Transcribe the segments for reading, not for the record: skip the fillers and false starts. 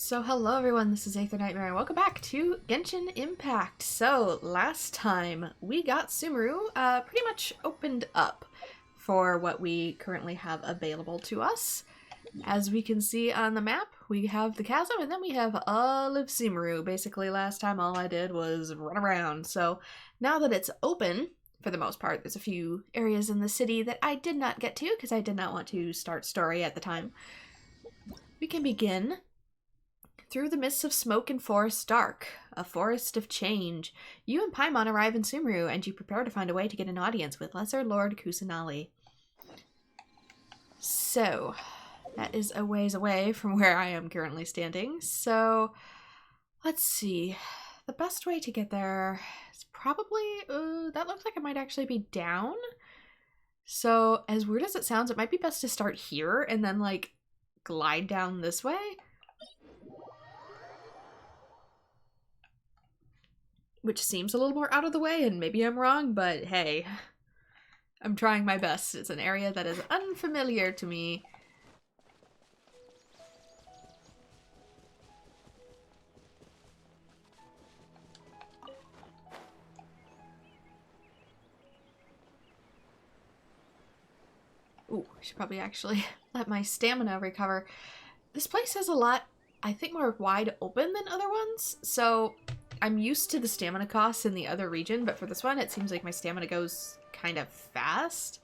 So hello everyone, this is AetherNightmare and welcome back to Genshin Impact. So last time we got Sumeru pretty much opened up for what we currently have available to us. As we can see on the map, we have the chasm and then we have all of Sumeru. Basically last time all I did was run around. So now that it's open, for the most part, there's a few areas in the city that I did not get to because I did not want to start story at the time. We can begin through the mists of smoke and forest dark, a forest of change. You and Paimon arrive in Sumeru, and you prepare to find a way to get an audience with Lesser Lord Kusanali. So, that is a ways away from where I am currently standing. So, let's see. The best way to get there is probably, that looks like it might actually be down. So, as weird as it sounds, it might be best to start here and then, like, glide down this way. Which seems a little more out of the way, and maybe I'm wrong, but hey, I'm trying my best. It's an area that is unfamiliar to me. Ooh, I should probably actually let my stamina recover. This place has a lot, I think, more wide open than other ones, so I'm used to the stamina costs in the other region, but for this one, it seems like my stamina goes kind of fast.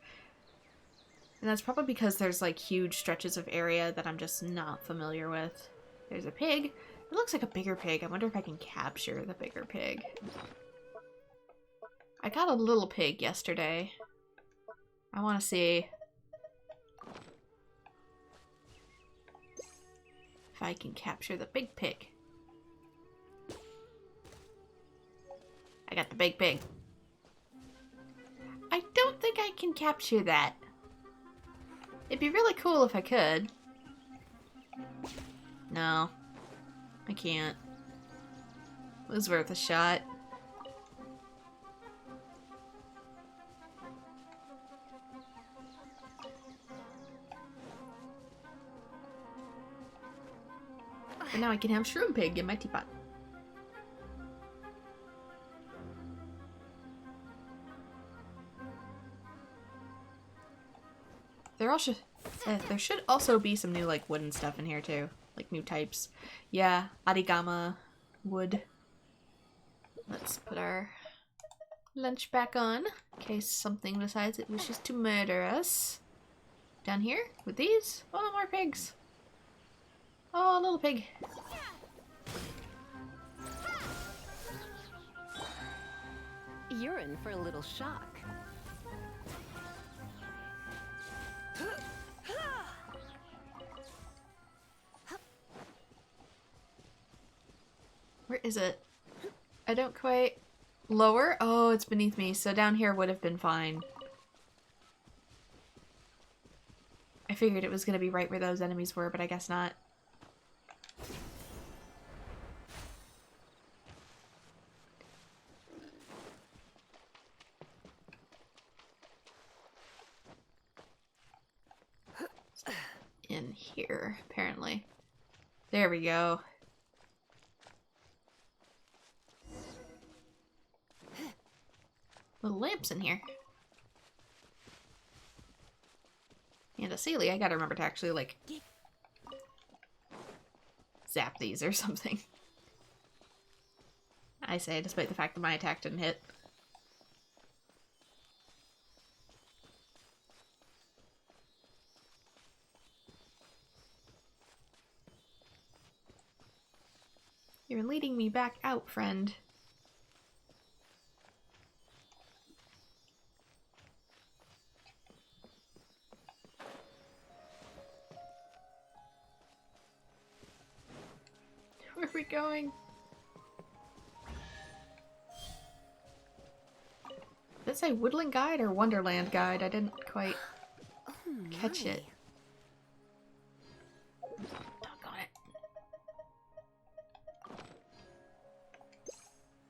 And that's probably because there's like huge stretches of area that I'm just not familiar with. There's a pig. It looks like a bigger pig. I wonder if I can capture the bigger pig. I got a little pig yesterday. I want to see if I can capture the big pig. I got the big pig. I don't think I can capture that. It'd be really cool if I could. No, I can't. It was worth a shot. But now I can have Shroom Pig in my teapot. There should also be some new like wooden stuff in here too, like new types. Yeah, Arigama wood. Let's put our lunch back on in case something decides it wishes to murder us. Down here with these. Oh, more pigs. Oh, little pig. You're in for a little shock. Where is it? I don't quite... Lower? Oh, it's beneath me, so down here would have been fine. I figured it was going to be right where those enemies were, but I guess not. In here, apparently. There we go. Little lamps in here. And a Sealy. I gotta remember to actually, like, zap these or something. I say, despite the fact that my attack didn't hit. You're leading me back out, friend. Where are we going? Did it say Woodland Guide or Wonderland Guide? I didn't quite catch it. Doggone it.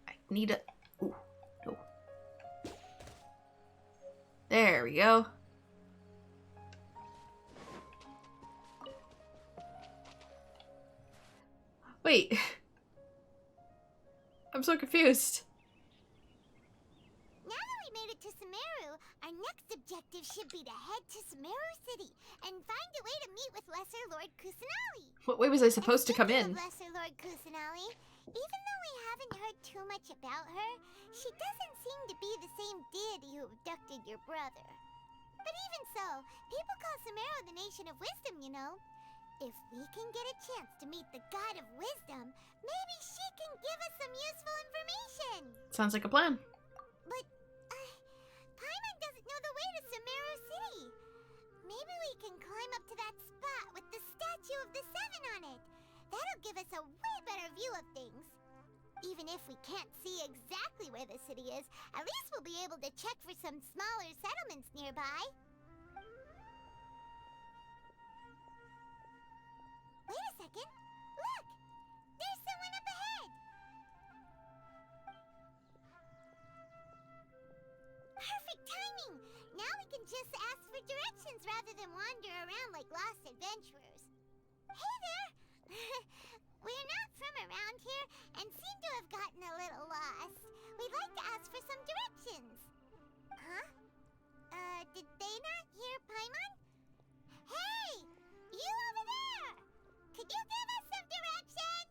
I need a... Ooh, no. There we go. Wait. I'm so confused. Now that we made it to Sumeru, our next objective should be to head to Sumeru City and find a way to meet with Lesser Lord Kusanali. What way was I supposed to come in? Lesser Lord Kusanali, even though we haven't heard too much about her, she doesn't seem to be the same deity who abducted your brother. But even so, people call Sumeru the Nation of Wisdom, you know. If we can get a chance to meet the God of Wisdom, maybe she can give us some useful information. Sounds like a plan. But, Paimon doesn't know the way to Sumeru City. Maybe we can climb up to that spot with the statue of the Seven on it. That'll give us a way better view of things. Even if we can't see exactly where the city is, at least we'll be able to check for some smaller settlements nearby. Wait a second. Look! There's someone up ahead! Perfect timing! Now we can just ask for directions rather than wander around like lost adventurers. Hey there! We're not from around here and seem to have gotten a little lost. We'd like to ask for some directions. Huh? Did they not hear Paimon? Hey! You over there! Could you give us some directions?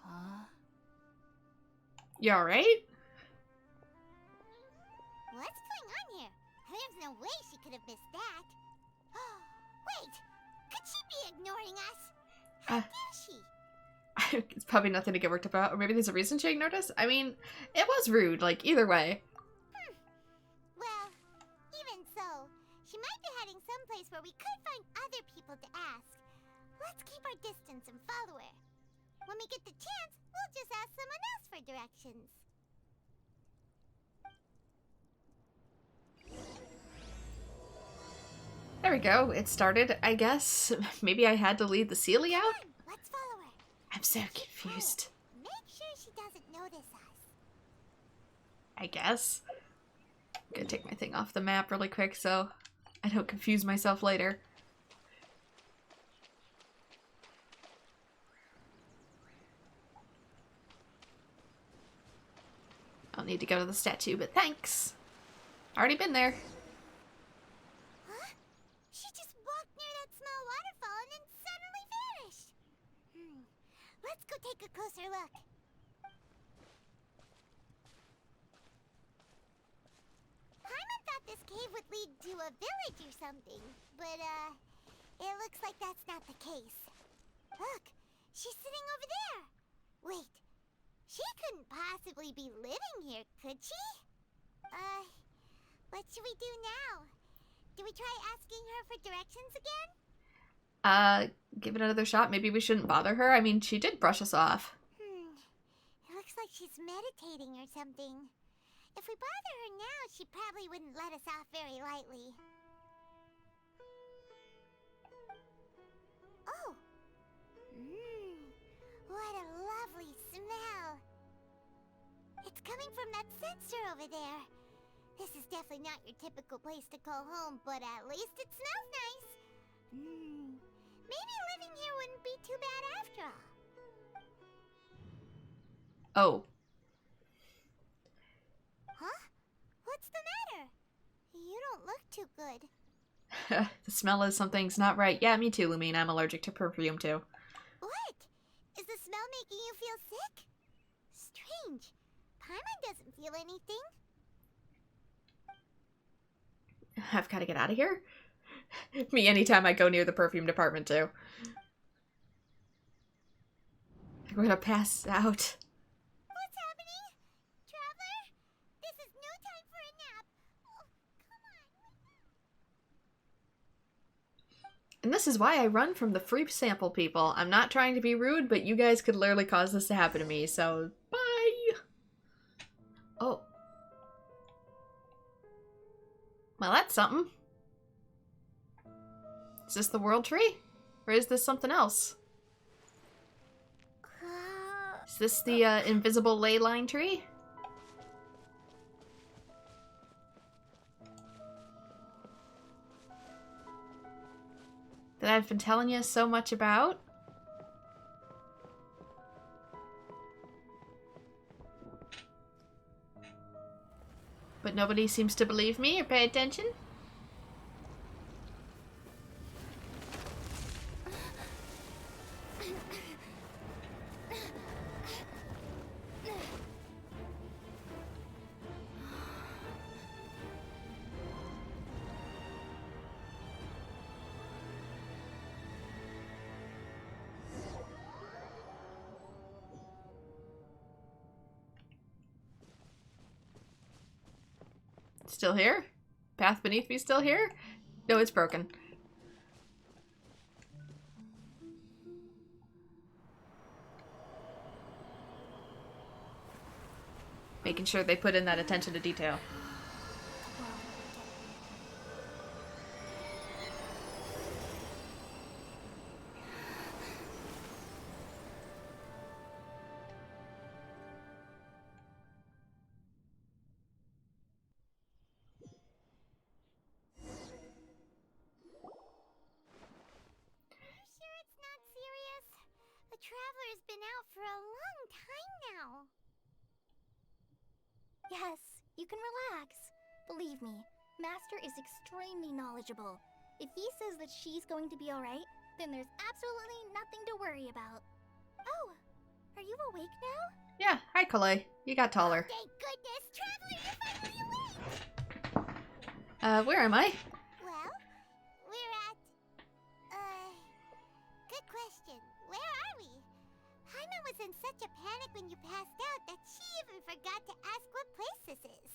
Huh? You alright? What's going on here? There's no way she could have missed that. Wait! Could she be ignoring us? How dare she? It's probably nothing to get worked up about. Or maybe there's a reason she ignored us? I mean, it was rude, like, either way. Well, even so, she might be heading someplace where we could find other people to ask. Let's keep our distance and follow her. When we get the chance, we'll just ask someone else for directions. There we go. It started, I guess. Maybe I had to lead the Sealy out? Come on, let's follow her. I'm so confused. Make sure she doesn't notice us. I guess. I'm gonna take my thing off the map really quick so I don't confuse myself later. I'll need to go to the statue, but thanks. Already been there. Huh? She just walked near that small waterfall and then suddenly vanished. Let's go take a closer look. Paimon thought this cave would lead to a village or something, but it looks like that's not the case. Look, she's sitting over there. Wait, she couldn't possibly be living here, could she? What should we do now? Do we try asking her for directions again? Give it another shot. Maybe we shouldn't bother her. I mean, she did brush us off. It looks like she's meditating or something. If we bother her now, she probably wouldn't let us off very lightly. Oh! What a lovely smell! It's coming from that sensor over there. This is definitely not your typical place to call home, but at least it smells nice. Maybe living here wouldn't be too bad after all. Oh. Huh? What's the matter? You don't look too good. The smell is something's not right. Yeah, me too, Lumine. I'm allergic to perfume too. What? Is the smell making you feel sick? Strange. Paimon doesn't feel anything. I've got to get out of here. Me anytime I go near the perfume department too. I'm gonna pass out. What's happening? Traveler? This is no time for a nap. Oh, come on. And this is why I run from the free sample people. I'm not trying to be rude, but you guys could literally cause this to happen to me, so bye! Oh. Well, that's something. Is this the world tree? Or is this something else? Is this the invisible ley line tree? That I've been telling you so much about? Nobody seems to believe me or pay attention. Still here? Path beneath me still here? No, it's broken. Making sure they put in that attention to detail. Traveler's been out for a long time now. Yes, you can relax. Believe me, Master is extremely knowledgeable. If he says that she's going to be alright, then there's absolutely nothing to worry about. Oh, are you awake now? Yeah, hi Kalei. You got taller. Thank goodness, Traveler, you're finally awake! Where am I? Well, we're at... good question. Where are we? Paimon was in such a panic when you passed out that she even forgot to ask what place this is.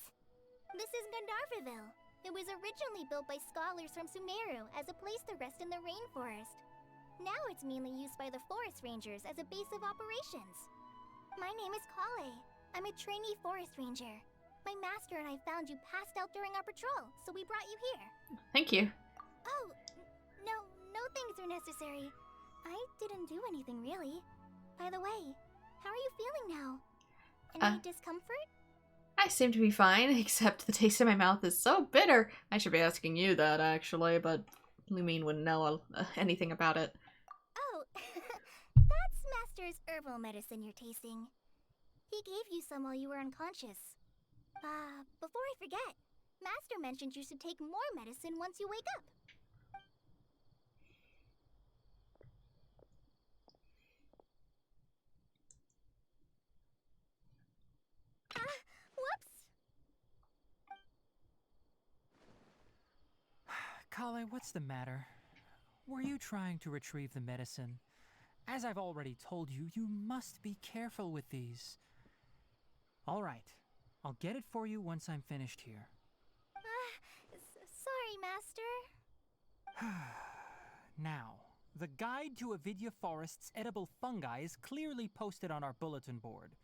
This is Gandharvaville. It was originally built by scholars from Sumeru as a place to rest in the rainforest. Now it's mainly used by the forest rangers as a base of operations. My name is Kalei. I'm a trainee forest ranger. My master and I found you passed out during our patrol, so we brought you here. Thank you. Oh, no thanks are necessary. I didn't do anything really. By the way, how are you feeling now? Any discomfort? I seem to be fine, except the taste in my mouth is so bitter. I should be asking you that, actually, but Lumine wouldn't know anything about it. Oh, that's Master's herbal medicine you're tasting. He gave you some while you were unconscious. Before I forget, Master mentioned you should take more medicine once you wake up. Whoops! Kalei, what's the matter? Were you trying to retrieve the medicine? As I've already told you, you must be careful with these. All right, I'll get it for you once I'm finished here. Sorry, Master. Now, the guide to Avidya Forest's edible fungi is clearly posted on our bulletin board.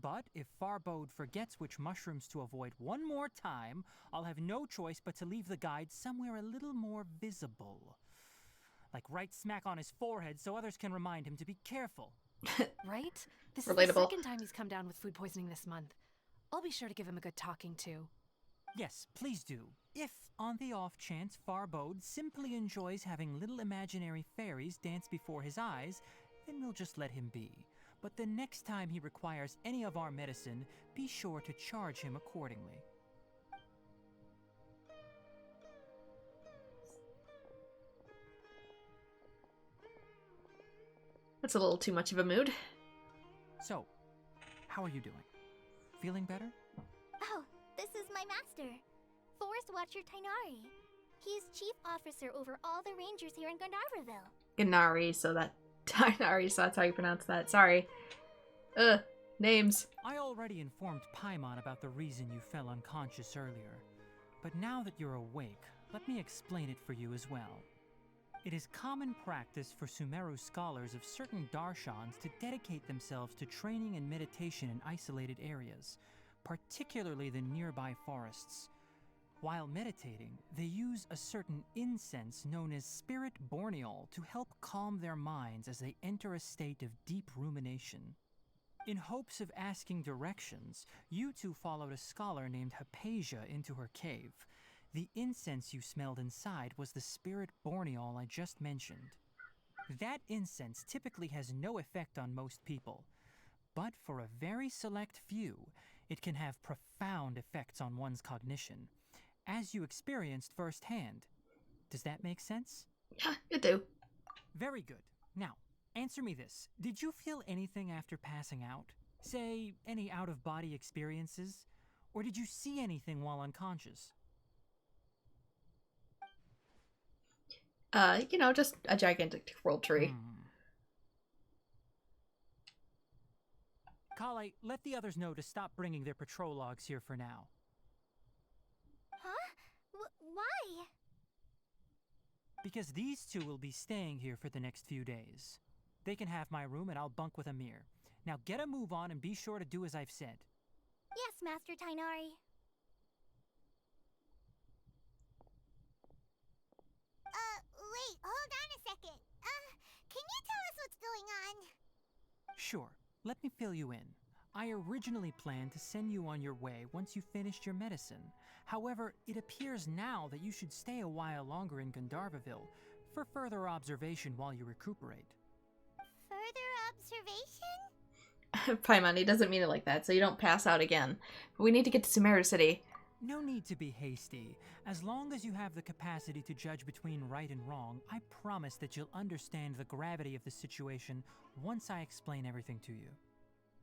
But if Farbode forgets which mushrooms to avoid one more time, I'll have no choice but to leave the guide somewhere a little more visible. Like right smack on his forehead so others can remind him to be careful. Right? This Relatable. is the second time he's come down with food poisoning this month. I'll be sure to give him a good talking to. Yes, please do. If, on the off chance, Farbode simply enjoys having little imaginary fairies dance before his eyes, then we'll just let him be. But the next time he requires any of our medicine, be sure to charge him accordingly. That's a little too much of a mood. So, how are you doing? Feeling better? Oh, this is my master, Forest Watcher Tainari. He's chief officer over all the rangers here in Gandharvaville. Ganari, so that's how you pronounce that. Sorry. Names. I already informed Paimon about the reason you fell unconscious earlier. But now that you're awake, let me explain it for you as well. It is common practice for Sumeru scholars of certain darshans to dedicate themselves to training and meditation in isolated areas, particularly the nearby forests. While meditating, they use a certain incense known as spirit borneol to help calm their minds as they enter a state of deep rumination. In hopes of asking directions, you two followed a scholar named Hypatia into her cave. The incense you smelled inside was the spirit borneol I just mentioned. That incense typically has no effect on most people, but for a very select few, It can have profound effects on one's cognition, as you experienced firsthand. Does that make sense? Yeah, it do. Very good. Now, answer me this. Did you feel anything after passing out? Say, any out-of-body experiences? Or did you see anything while unconscious? Just a gigantic world tree. Kale, let the others know to stop bringing their patrol logs here for now. Huh? Why? Because these two will be staying here for the next few days. They can have my room and I'll bunk with Amir. Now get a move on and be sure to do as I've said. Yes, Master Tainari. Wait, hold on a second. Can you tell us what's going on? Sure, let me fill you in. I originally planned to send you on your way once you finished your medicine. However, it appears now that you should stay a while longer in Gandharvaville for further observation while you recuperate. Further observation? Paimon, he doesn't mean it like that, so you don't pass out again. But we need to get to Sumeru City. No need to be hasty. As long as you have the capacity to judge between right and wrong, I promise that you'll understand the gravity of the situation once I explain everything to you.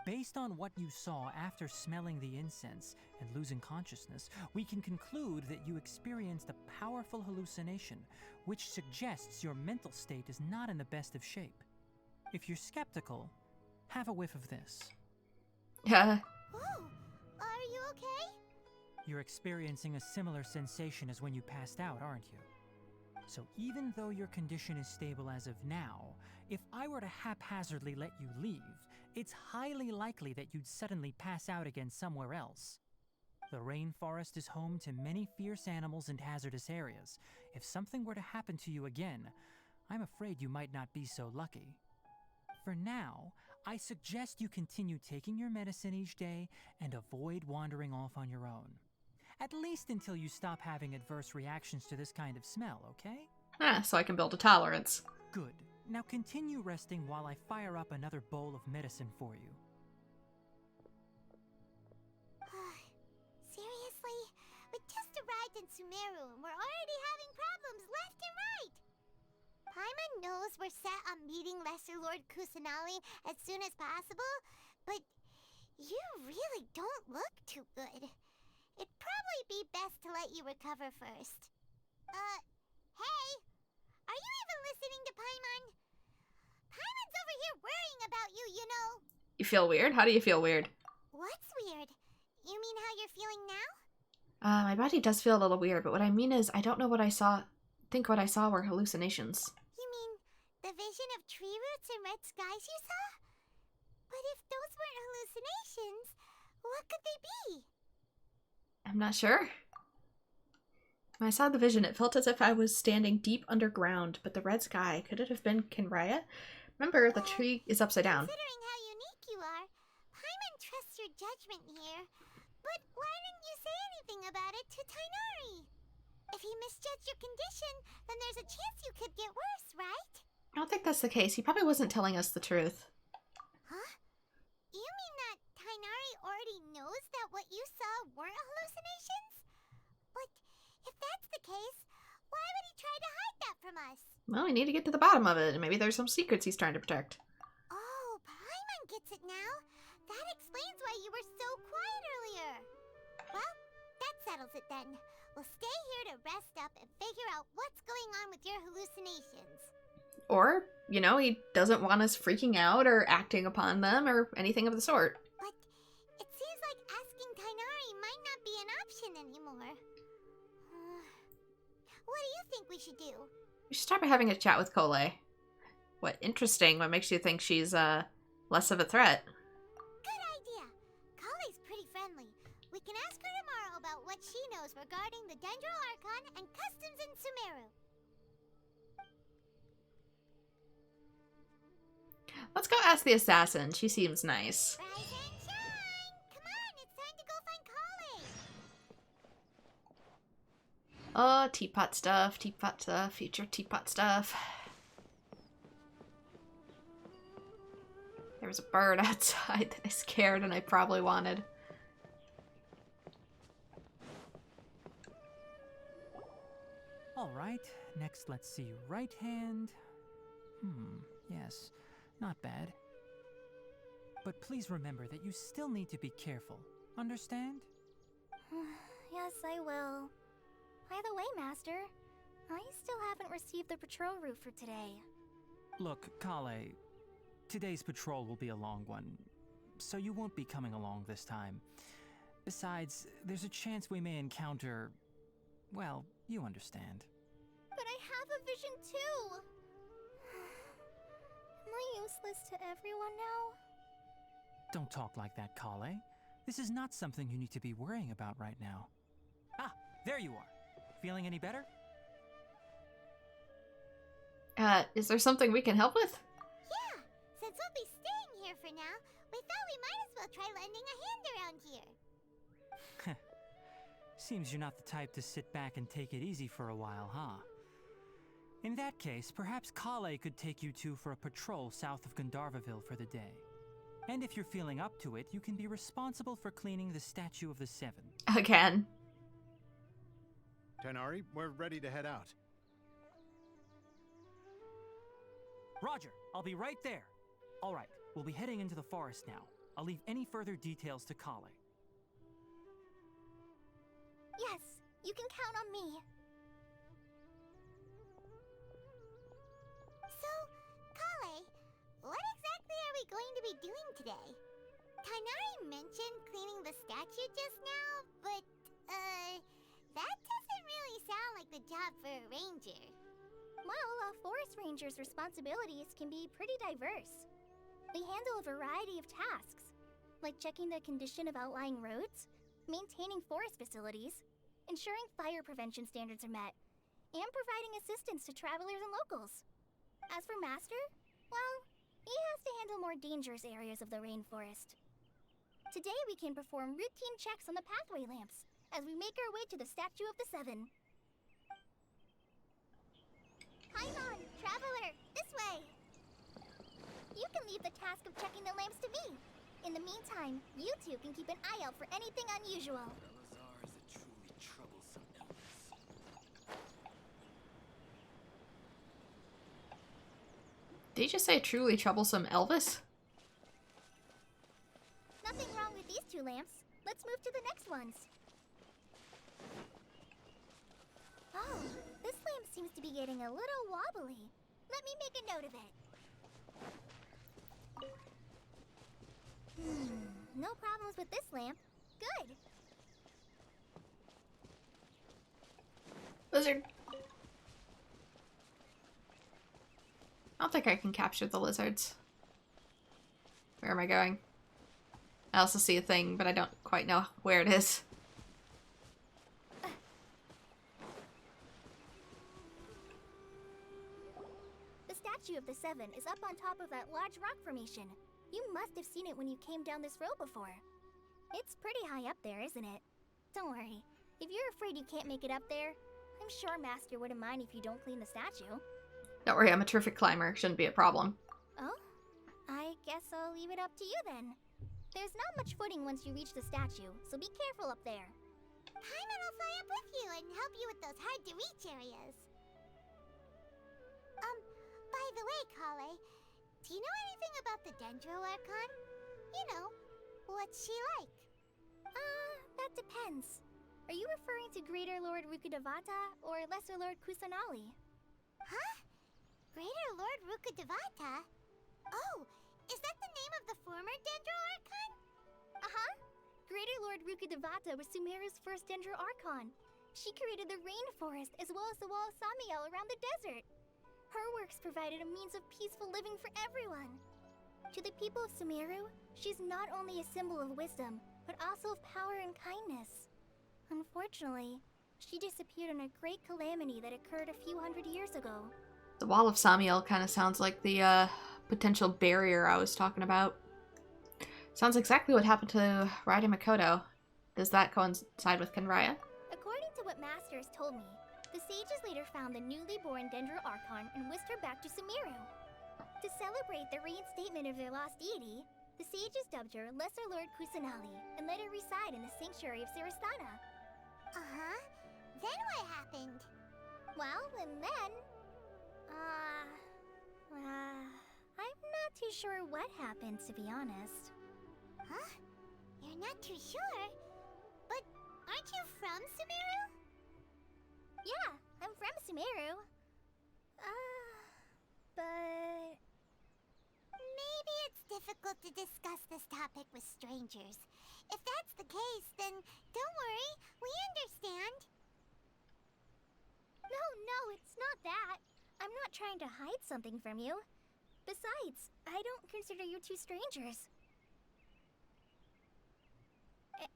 Based on what you saw after smelling the incense and losing consciousness, we can conclude that you experienced a powerful hallucination, which suggests your mental state is not in the best of shape. If you're skeptical, have a whiff of this. Yeah. Oh, are you okay? You're experiencing a similar sensation as when you passed out, aren't you? So even though your condition is stable as of now, if I were to haphazardly let you leave, it's highly likely that you'd suddenly pass out again somewhere else. The rainforest is home to many fierce animals and hazardous areas. If something were to happen to you again, I'm afraid you might not be so lucky. For now, I suggest you continue taking your medicine each day and avoid wandering off on your own. At least until you stop having adverse reactions to this kind of smell, okay? So I can build a tolerance. Good. Now continue resting while I fire up another bowl of medicine for you. Seriously? We just arrived in Sumeru and we're already having problems left and right! Paimon knows we're set on meeting Lesser Lord Kusanali as soon as possible, but you really don't look too good. It'd probably be best to let you recover first. Hey! Are you even listening to Paimon? Paimon's over here worrying about you, you know! You feel weird? How do you feel weird? What's weird? You mean how you're feeling now? My body does feel a little weird, but what I mean is I don't know what I saw. Think what I saw were hallucinations. You mean the vision of tree roots and red skies you saw? But if those weren't hallucinations, what could they be? I'm not sure. When I saw the vision, it felt as if I was standing deep underground, but the red sky, could it have been Kinraya? Remember, the tree is upside down. Considering how unique you are, Paimon trusts your judgment here. But why didn't you say anything about it to Tainari? If he misjudged your condition, then there's a chance you could get worse, right? I don't think that's the case. He probably wasn't telling us the truth. Huh? You mean that Tainari already knows that what you saw weren't hallucinations? But if that's the case, why would he try to hide that from us? Well, we need to get to the bottom of it, and maybe there's some secrets he's trying to protect. Oh, Paimon gets it now. That explains why you were so quiet earlier. Well, that settles it then. We'll stay here to rest up and figure out what's going on with your hallucinations. Or, he doesn't want us freaking out or acting upon them or anything of the sort. But it seems like asking Tainari might not be an option anymore. What do you think we should do? We should start by having a chat with Kole. What interesting? What makes you think she's, less of a threat? Good idea. Kale's pretty friendly. We can ask her tomorrow about what she knows regarding the Dendro Archon and customs in Sumeru. Let's go ask the assassin. She seems nice. Rise and shine! Come on, it's time to go find Kale! Oh, teapot stuff, future teapot stuff. There was a bird outside that I scared and I probably wanted. Alright, next let's see. Right hand. Yes, not bad. But please remember that you still need to be careful. Understand? Yes, I will. By the way, Master, I still haven't received the patrol route for today. Look, Kale, today's patrol will be a long one, so you won't be coming along this time. Besides, there's a chance we may encounter... well, you understand. But I have a vision too! Am I useless to everyone now? Don't talk like that, Kale. This is not something you need to be worrying about right now. Ah, there you are. Feeling any better? Is there something we can help with? Yeah, since we'll be staying here for now, we thought we might as well try lending a hand around here. Seems you're not the type to sit back and take it easy for a while, huh? In that case, perhaps Kale could take you two for a patrol south of Gandharvaville for the day. And if you're feeling up to it, you can be responsible for cleaning the Statue of the Seven. Again. Tighnari, we're ready to head out. Roger, I'll be right there. All right, we'll be heading into the forest now. I'll leave any further details to Kale. Yes, you can count on me. So, Kale, what exactly are we going to be doing today? Tighnari mentioned cleaning the statue just now, but, that doesn't really sound like the job for a ranger. Well, a forest ranger's responsibilities can be pretty diverse. They handle a variety of tasks, like checking the condition of outlying roads, maintaining forest facilities, ensuring fire prevention standards are met, and providing assistance to travelers and locals. As for Master, well, he has to handle more dangerous areas of the rainforest. Today we can perform routine checks on the pathway lamps as we make our way to the Statue of the Seven. Paimon, traveler, this way! You can leave the task of checking the lamps to me. In the meantime, you two can keep an eye out for anything unusual. Salazar is a truly troublesome illness. Did you just say truly troublesome Elvis? Nothing wrong with these two lamps. Let's move to the next ones. Oh, this lamp seems to be getting a little wobbly. Let me make a note of it. No problems with this lamp. Good. Lizard. I don't think I can capture the lizards. Where am I going? I also see a thing, but I don't quite know where it is. The Statue of the Seven is up on top of that large rock formation. You must have seen it when you came down this road before. It's pretty high up there, isn't it? Don't worry. If you're afraid you can't make it up there, I'm sure Master wouldn't mind if you don't clean the statue. Don't worry, I'm a terrific climber. Shouldn't be a problem. Oh? I guess I'll leave it up to you then. There's not much footing once you reach the statue, so be careful up there. Paimon will fly up with you and help you with those hard-to-reach areas. By the way, Kale, do you know anything about the Dendro Archon? You know, what's she like? That depends. Are you referring to Greater Lord Rukkhadevata or Lesser Lord Kusanali? Huh? Greater Lord Rukkhadevata? Oh, is that the name of the former Dendro Archon? Uh-huh. Greater Lord Rukkhadevata was Sumeru's first Dendro Archon. She created the rainforest as well as the wall of Samiel around the desert. Her works provided a means of peaceful living for everyone. To the people of Sumeru, she's not only a symbol of wisdom, but also of power and kindness. Unfortunately, she disappeared in a great calamity that occurred a few hundred years ago. The Wall of Samiel kind of sounds like the potential barrier I was talking about. Sounds exactly what happened to Raida Makoto. Does that coincide with Kenraya? According to what Master has told me, the sages later found the newly born Dendro Archon and whisked her back to Sumeru. To celebrate the reinstatement of their lost deity, the sages dubbed her Lesser Lord Kusanali and let her reside in the sanctuary of Sarastana. Uh-huh. Then what happened? Well, and then... I'm not too sure what happened, to be honest. Huh? You're not too sure? But aren't you from Sumeru? Yeah, I'm from Sumeru. But... Maybe it's difficult to discuss this topic with strangers. If that's the case, then don't worry, we understand. No, it's not that. I'm not trying to hide something from you. Besides, I don't consider you two strangers.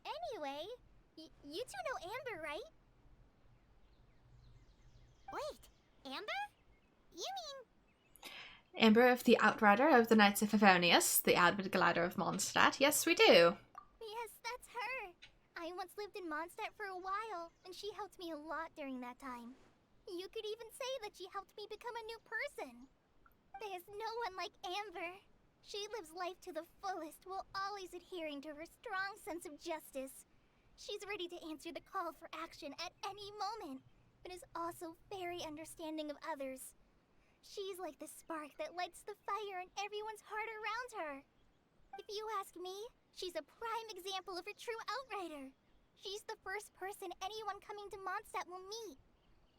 Anyway, you two know Amber, right? Wait, Amber? You mean... Amber of the Outrider of the Knights of Favonius, the Avid Glider of Mondstadt. Yes, we do. Yes, that's her. I once lived in Mondstadt for a while, and she helped me a lot during that time. You could even say that she helped me become a new person. There's no one like Amber. She lives life to the fullest while always adhering to her strong sense of justice. She's ready to answer the call for action at any moment, but is also very understanding of others. She's like the spark that lights the fire in everyone's heart around her. If you ask me, she's a prime example of a true outrider. She's the first person anyone coming to Mondstadt will meet.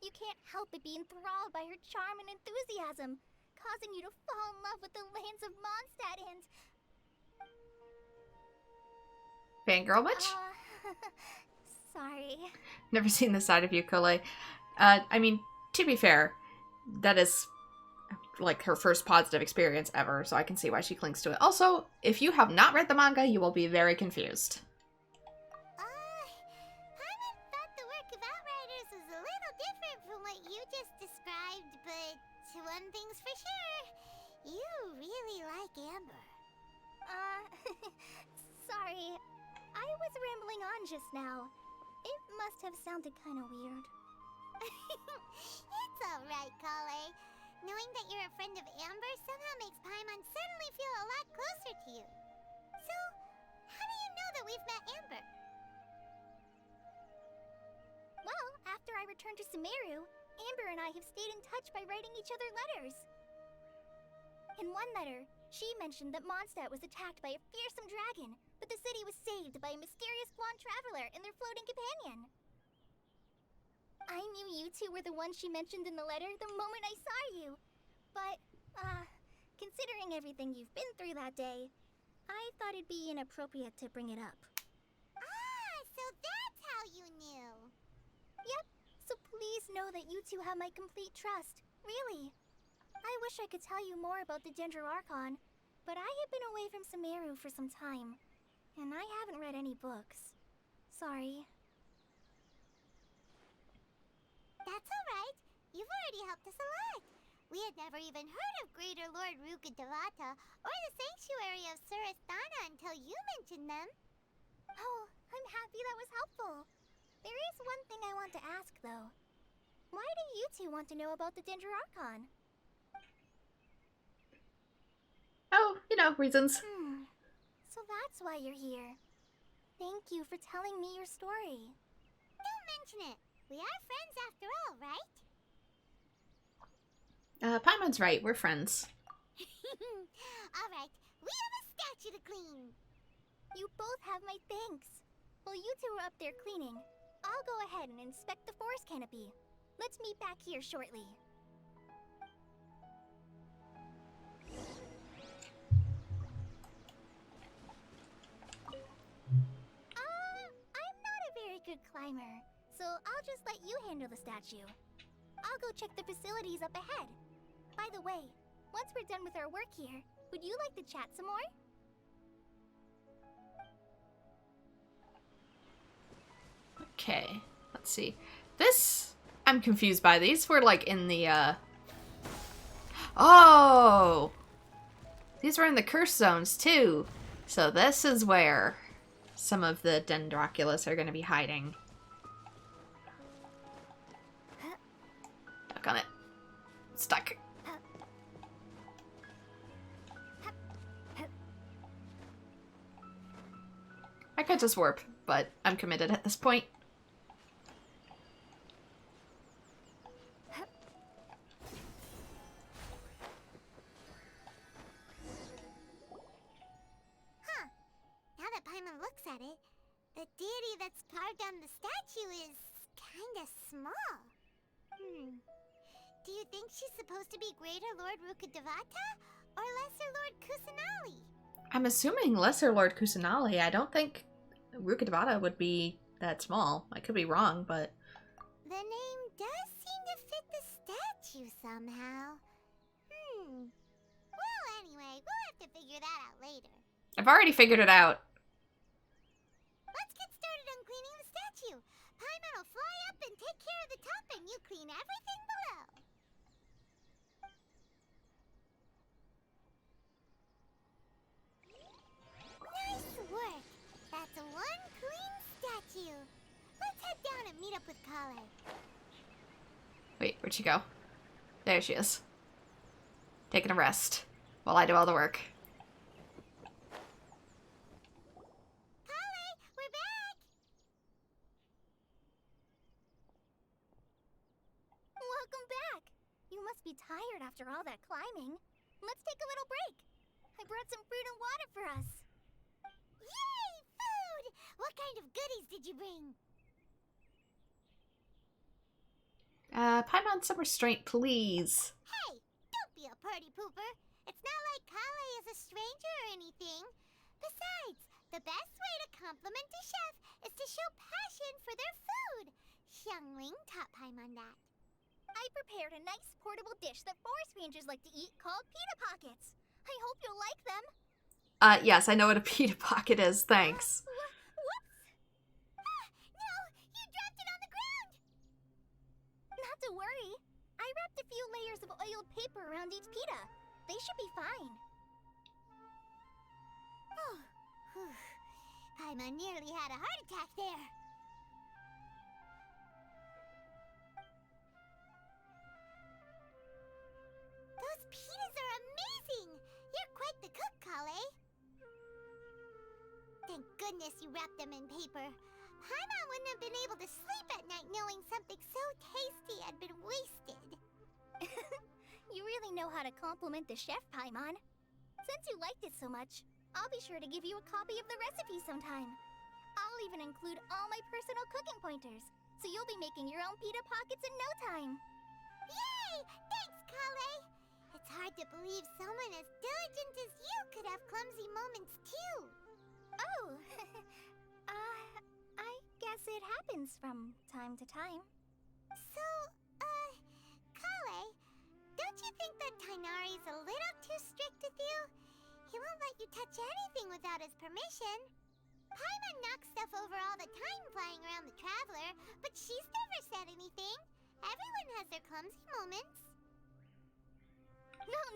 You can't help but be enthralled by her charm and enthusiasm, causing you to fall in love with the lands of Mondstadt and... Fangirl much? Sorry. Never seen this side of you, Kole. I mean, to be fair, that is like her first positive experience ever, so I can see why she clings to it. Also, if you have not read the manga, you will be very confused. Paimon thought the work of Outriders was a little different from what you just described, but one thing's for sure, you really like Amber. Sorry. I was rambling on just now. It must have sounded kind of weird. It's alright, Kale. Knowing that you're a friend of Amber somehow makes Paimon suddenly feel a lot closer to you. So, how do you know that we've met Amber? Well, after I returned to Sumeru, Amber and I have stayed in touch by writing each other letters. In one letter, she mentioned that Mondstadt was attacked by a fearsome dragon, but the city was saved by a mysterious blonde traveler and their floating companion. I knew you two were the ones she mentioned in the letter the moment I saw you. But, considering everything you've been through that day, I thought it'd be inappropriate to bring it up. Ah, so that's how you knew. Yep, so please know that you two have my complete trust. Really. I wish I could tell you more about the Ginger Archon, but I have been away from Sumeru for some time, and I haven't read any books. Sorry. That's alright. You've already helped us a lot. We had never even heard of Greater Lord Rukkhadevata or the Sanctuary of Surasthana until you mentioned them. Oh, I'm happy that was helpful. There is one thing I want to ask, though. Why do you two want to know about the Ginger Archon? Oh, you know, reasons. So that's why you're here. Thank you for telling me your story. Don't mention it. We are friends after all, right? Paimon's right, we're friends. Alright, we have a statue to clean. You both have my thanks. While you two are up there cleaning, I'll go ahead and inspect the forest canopy. Let's meet back here shortly. I'm not a very good climber, so I'll just let you handle the statue. I'll go check the facilities up ahead. By the way, once we're done with our work here, would you like to chat some more? Okay, let's see. This, I'm confused by these. We're like in the, Oh! These were in the curse zones too. So this is where some of the Dendroculus are going to be hiding. Stuck on it. Stuck. I could just warp, but I'm committed at this point. at it, the deity that's carved on the statue is kinda small. Do you think she's supposed to be Greater Lord Rukkhadevata or Lesser Lord Kusanali? I'm assuming Lesser Lord Kusanali. I don't think Rukkhadevata would be that small. I could be wrong, but... The name does seem to fit the statue somehow. Well, anyway, we'll have to figure that out later. I've already figured it out. Let's get started on cleaning the statue. Paimon will fly up and take care of the top, and you clean everything below. Nice work. That's one clean statue. Let's head down and meet up with Kale. Wait, where'd she go? There she is. Taking a rest while I do all the work. Kale, we're back. Welcome back! You must be tired after all that climbing. Let's take a little break. I brought some fruit and water for us. Yay, food! What kind of goodies did you bring? Paimon, some restraint, please. Hey, don't be a party pooper. It's not like Kale is a stranger or anything. Besides, the best way to compliment a chef is to show passion for their food. Xiangling taught Paimon that. I prepared a nice portable dish that forest rangers like to eat called pita pockets. I hope you'll like them. Yes, I know what a pita pocket is, thanks. Whoops! Ah, no, you dropped it on the ground. Not to worry. I wrapped a few layers of oiled paper around each pita. They should be fine. Oh, whew. Paimon nearly had a heart attack there. Those pitas are amazing! You're quite the cook, Kale. Thank goodness you wrapped them in paper. Paimon wouldn't have been able to sleep at night knowing something so tasty had been wasted. You really know how to compliment the chef, Paimon. Since you liked it so much, I'll be sure to give you a copy of the recipe sometime. I'll even include all my personal cooking pointers, so you'll be making your own pita pockets in no time. Yay! Thanks, Kale! It's hard to believe someone as diligent as you could have clumsy moments too. Oh, I guess it happens from time to time. So, Kale, don't you think that Tighnari's a little too strict with you? He won't let you touch anything without his permission. Paimon knocks stuff over all the time flying around the Traveler, but she's never said anything. Everyone has their clumsy moments.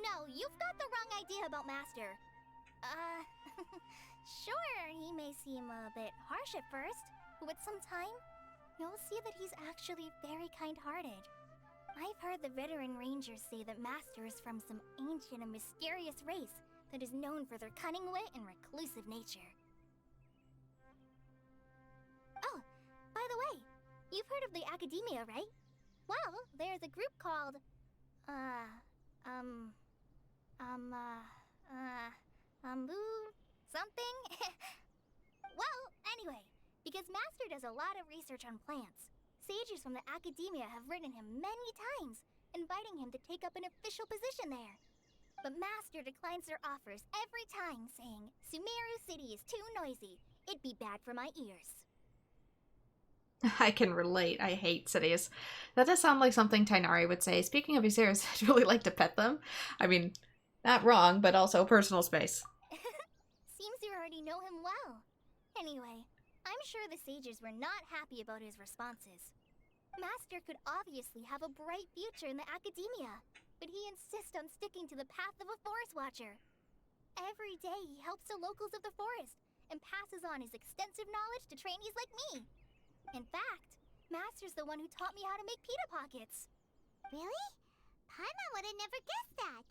No, you've got the wrong idea about Master. Sure, he may seem a bit harsh at first, but with some time, you'll see that he's actually very kind-hearted. I've heard the veteran rangers say that Master is from some ancient and mysterious race that is known for their cunning wit and reclusive nature. Oh, by the way, you've heard of the Academia, right? Well, there's a group called, something? Well, anyway, because Master does a lot of research on plants, sages from the Academia have written him many times, inviting him to take up an official position there. But Master declines their offers every time, saying, Sumeru City is too noisy. It'd be bad for my ears. I can relate. I hate cities. That does sound like something Tighnari would say. Speaking of his ears, I'd really like to pet them. I mean, not wrong, but also personal space. Seems you already know him well. Anyway, I'm sure the sages were not happy about his responses. Master could obviously have a bright future in the Academia, but he insists on sticking to the path of a forest watcher. Every day he helps the locals of the forest and passes on his extensive knowledge to trainees like me. In fact, Master's the one who taught me how to make pita pockets. Really? Paimon would have never guessed that.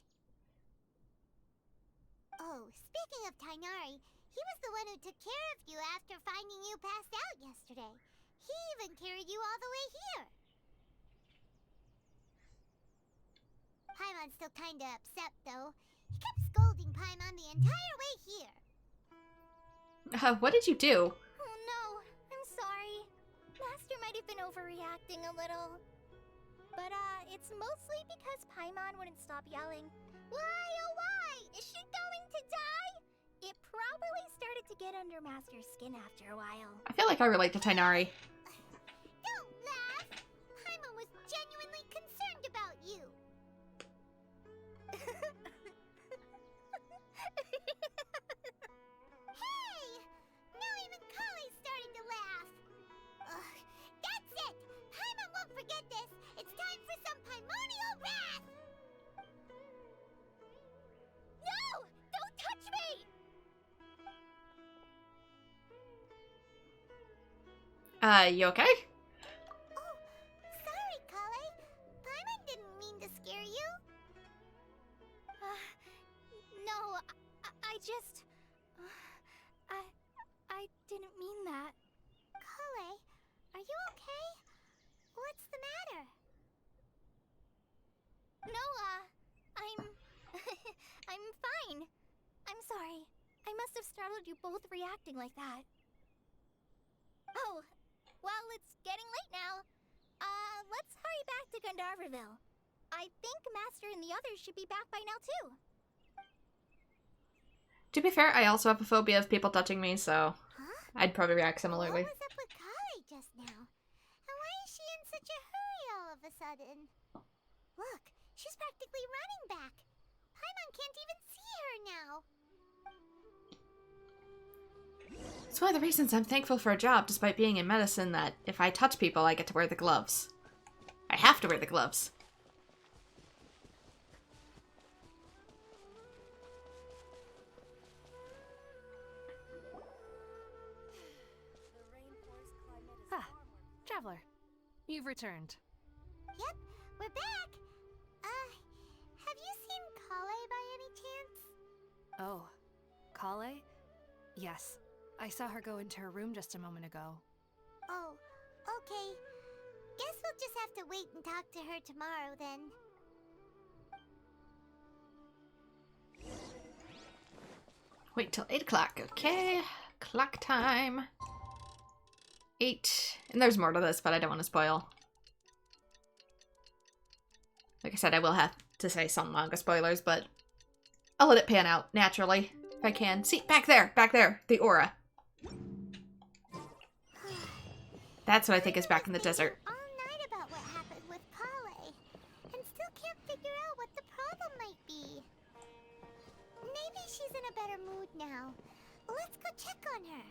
Oh, speaking of Tighnari, he was the one who took care of you after finding you passed out yesterday. He even carried you all the way here. Paimon's still kinda upset, though. He kept scolding Paimon the entire way here. What did you do? Oh no, I'm sorry. Master might have been overreacting a little. But, it's mostly because Paimon wouldn't stop yelling, "Why, oh why? Is she going to die?" It probably started to get under Master's skin after a while. I feel like I relate to Tainari. Don't laugh! Paimon was genuinely concerned about you. Hey! Now even Kali's starting to laugh. Ugh, that's it! Paimon won't forget this! It's time for some Paimonial wrath! No! Don't touch me! You okay? Oh, sorry, Kale. Paimon didn't mean to scare you. No, I just... I didn't mean that. Kale, are you okay? What's the matter? No, I'm... I'm fine. I'm sorry. I must have startled you both reacting like that. Oh, well, it's getting late now. Let's hurry back to Gandharville. I think Master and the others should be back by now, too. To be fair, I also have a phobia of people touching me, so Huh? I'd probably react similarly. What was up with Kale just now? And why is she in such a hurry all of a sudden? Look, she's practically running back. Paimon can't even see her now. It's one of the reasons I'm thankful for a job, despite being in medicine, that if I touch people, I get to wear the gloves. I have to wear the gloves. Ah, Traveler. You've returned. Yep, we're back. Have you seen Kale by any chance? Oh, Kale? Yes. I saw her go into her room just a moment ago. Oh, okay. Guess we'll just have to wait and talk to her tomorrow then. Wait till 8 o'clock, okay? Clock time. 8. And there's more to this, but I don't want to spoil. Like I said, I will have to say some manga spoilers, but I'll let it pan out naturally, if I can. See, back there, the aura. That's what I think is back in the desert. All night about what happened with Kale, and still can't figure out what the problem might be. Maybe she's in a better mood now. Let's go check on her.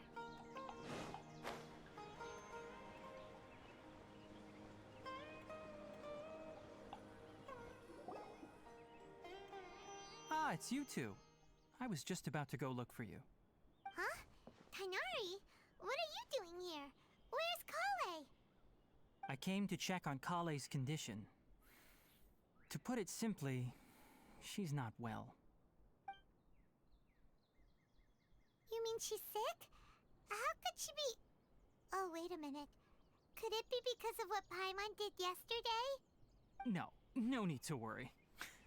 Ah, it's you two. I was just about to go look for you. Huh? Tainari? What are you doing here? Where's Kale? I came to check on Kale's condition. To put it simply, she's not well. You mean she's sick? How could she be... Oh, wait a minute. Could it be because of what Paimon did yesterday? No need to worry.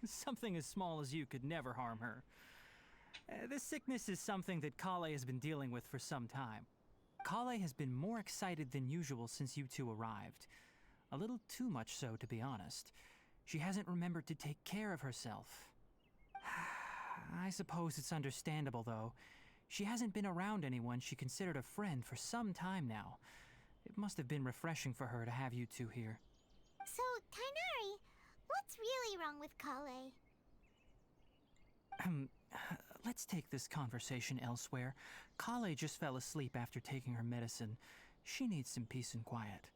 Something as small as you could never harm her. This sickness is something that Kale has been dealing with for some time. Kale has been more excited than usual since you two arrived. A little too much so, to be honest. She hasn't remembered to take care of herself. I suppose it's understandable, though. She hasn't been around anyone she considered a friend for some time now. It must have been refreshing for her to have you two here. So, Tainari, what's really wrong with Kale? Let's take this conversation elsewhere. Kale just fell asleep after taking her medicine. She needs some peace and quiet.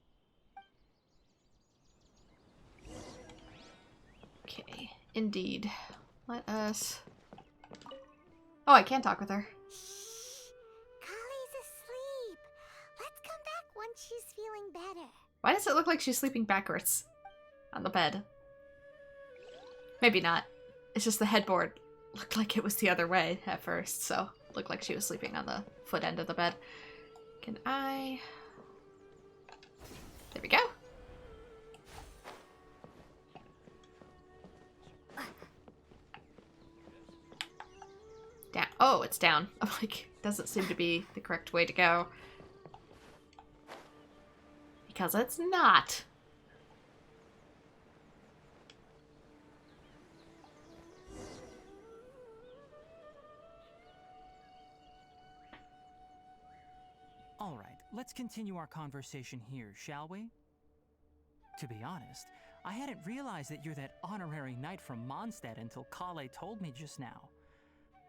Okay, indeed. Let us... Oh, I can't talk with her. Shh! Kale's asleep. Let's come back once she's feeling better. Why does it look like she's sleeping backwards on the bed? Maybe not. It's just the headboard looked like it was the other way at first, so it looked like she was sleeping on the foot end of the bed. Can I... There we go. Down. Oh, it's down. I'm like, doesn't seem to be the correct way to go. Because it's not. All right, let's continue our conversation here, shall we? To be honest, I hadn't realized that you're that honorary knight from Mondstadt until Kale told me just now.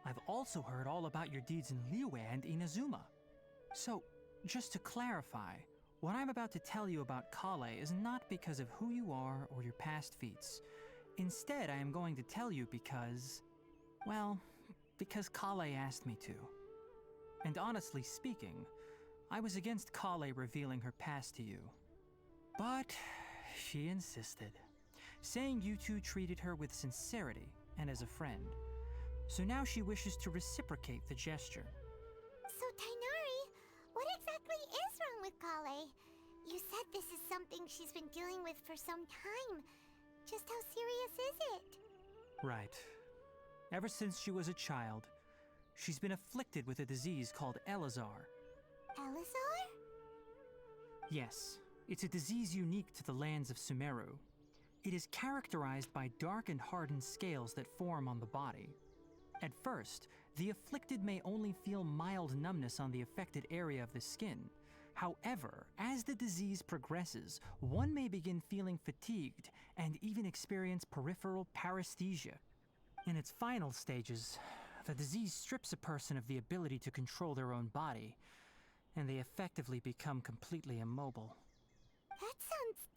I've also heard all about your deeds in Liyue and Inazuma. So, just to clarify, what I'm about to tell you about Kale is not because of who you are or your past feats. Instead, I am going to tell you because... well, because Kale asked me to. And honestly speaking, I was against Kale revealing her past to you. But she insisted, saying you two treated her with sincerity and as a friend. So now she wishes to reciprocate the gesture. So, Tainari, what exactly is wrong with Kale? You said this is something she's been dealing with for some time. Just how serious is it? Right. Ever since she was a child, she's been afflicted with a disease called Elazar. Elazar? Yes, it's a disease unique to the lands of Sumeru. It is characterized by dark and hardened scales that form on the body. At first, the afflicted may only feel mild numbness on the affected area of the skin. However, as the disease progresses, one may begin feeling fatigued and even experience peripheral paresthesia. In its final stages, the disease strips a person of the ability to control their own body, and they effectively become completely immobile. That sounds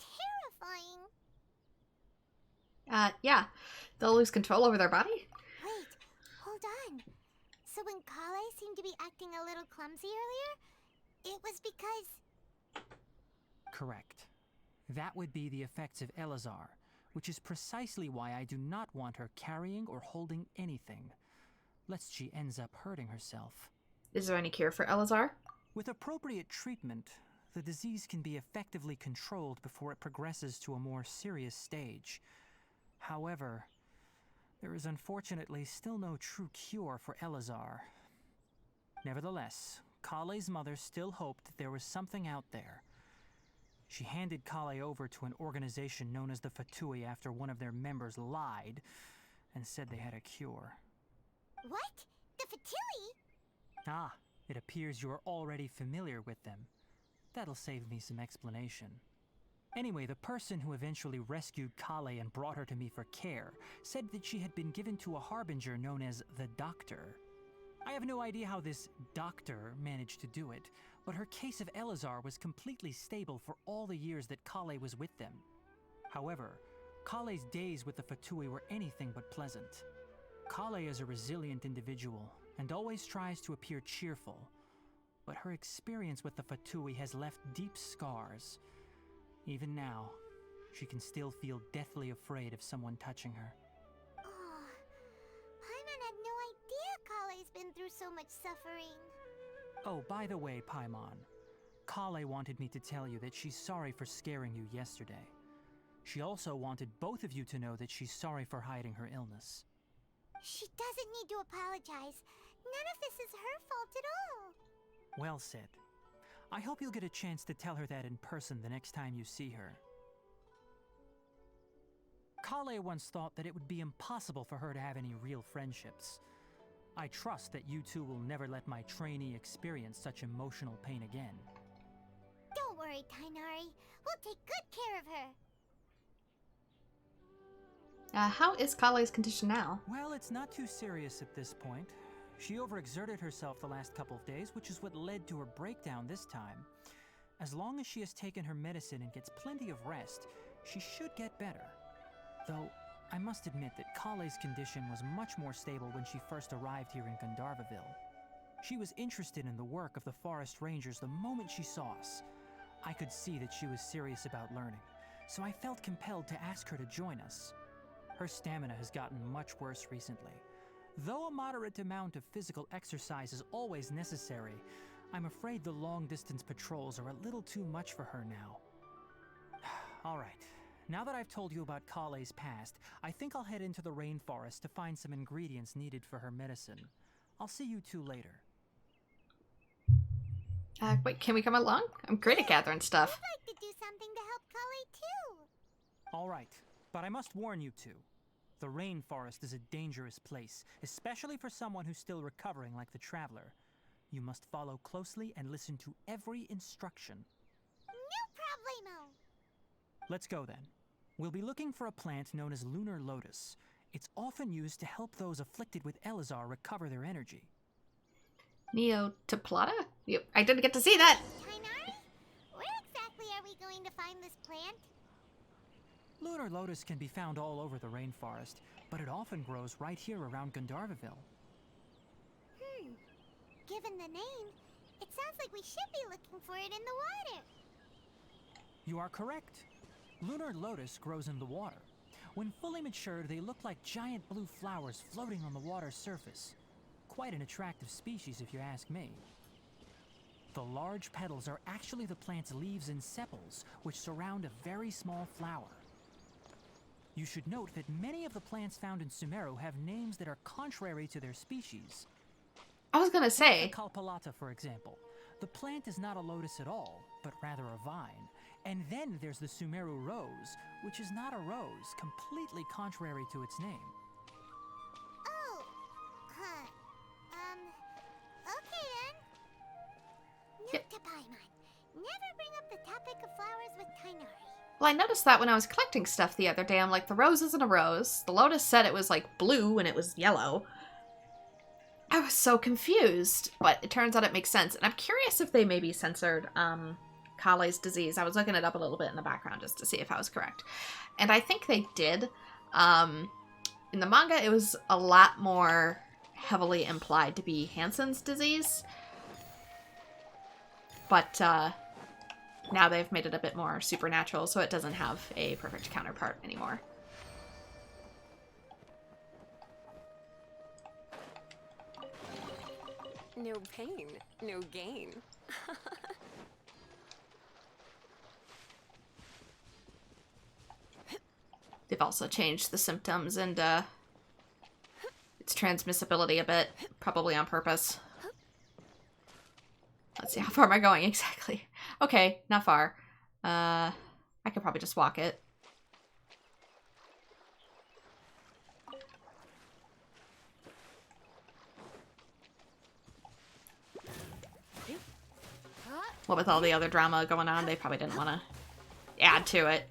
terrifying. Yeah. They'll lose control over their body? Wait, hold on. So when Kale seemed to be acting a little clumsy earlier, it was because... Correct. That would be the effects of Elazar, which is precisely why I do not want her carrying or holding anything, lest she ends up hurting herself. Is there any cure for Elazar? With appropriate treatment, the disease can be effectively controlled before it progresses to a more serious stage. However, there is unfortunately still no true cure for Elazar. Nevertheless, Kale's mother still hoped that there was something out there. She handed Kale over to an organization known as the Fatui after one of their members lied and said they had a cure. What? The Fatui? Ah, it appears you are already familiar with them. That'll save me some explanation. Anyway, the person who eventually rescued Kale and brought her to me for care said that she had been given to a harbinger known as the Doctor. I have no idea how this doctor managed to do it, but her case of Elazar was completely stable for all the years that Kale was with them. However, Kale's days with the Fatui were anything but pleasant. Kale is a resilient individual and always tries to appear cheerful, but her experience with the Fatui has left deep scars. Even now, she can still feel deathly afraid of someone touching her. Oh, Paimon had no idea Kale's been through so much suffering. Oh, by the way, Paimon, Kale wanted me to tell you that she's sorry for scaring you yesterday. She also wanted both of you to know that she's sorry for hiding her illness. She doesn't need to apologize. None of this is her fault at all. Well said. I hope you'll get a chance to tell her that in person the next time you see her. Kale once thought that it would be impossible for her to have any real friendships. I trust that you two will never let my trainee experience such emotional pain again. Don't worry, Tainari. We'll take good care of her. How is Kale's condition now? Well, it's not too serious at this point. She overexerted herself the last couple of days, which is what led to her breakdown this time. As long as she has taken her medicine and gets plenty of rest, she should get better. Though, I must admit that Kale's condition was much more stable when she first arrived here in Gandharvaville. She was interested in the work of the forest rangers the moment she saw us. I could see that she was serious about learning, so I felt compelled to ask her to join us. Her stamina has gotten much worse recently. Though a moderate amount of physical exercise is always necessary, I'm afraid the long-distance patrols are a little too much for her now. Alright, now that I've told you about Kale's past, I think I'll head into the rainforest to find some ingredients needed for her medicine. I'll see you two later. Wait, can we come along? I'm great at gathering stuff. I'd like to do something to help Kale too. All right, but I must warn you two. The rainforest is a dangerous place, especially for someone who's still recovering like the Traveler. You must follow closely and listen to every instruction. No problemo. Let's go then. We'll be looking for a plant known as Lunar Lotus. It's often used to help those afflicted with Elazar recover their energy. Neotoplata? Yep, I didn't get to see that. Tainari, where exactly are we going to find this plant? Lunar Lotus can be found all over the rainforest, but it often grows right here around Gandharvaville. Given the name, it sounds like we should be looking for it in the water. You are correct. Lunar Lotus grows in the water. When fully matured, they look like giant blue flowers floating on the water's surface. Quite an attractive species, if you ask me. The large petals are actually the plant's leaves and sepals, which surround a very small flower. You should note that many of the plants found in Sumeru have names that are contrary to their species. I was gonna say. The Kalpalata, for example. The plant is not a lotus at all, but rather a vine. And then there's the Sumeru rose, which is not a rose, completely contrary to its name. Oh, okay then. Yep. Note to Paimon, never bring up the topic of flowers with Tainari. Well, I noticed that when I was collecting stuff the other day. I'm like, the rose isn't a rose. The lotus said it was like blue and it was yellow. I was so confused, but it turns out it makes sense. And I'm curious if they maybe censored Kale's disease. I was looking it up a little bit in the background just to see if I was correct. And I think they did. In the manga, it was a lot more heavily implied to be Hansen's disease. But now they've made it a bit more supernatural, so it doesn't have a perfect counterpart anymore. No pain, no gain. They've also changed the symptoms and its transmissibility a bit, probably on purpose. Let's see, how far am I going exactly? Okay, not far. I could probably just walk it. Well, with all the other drama going on, they probably didn't want to add to it.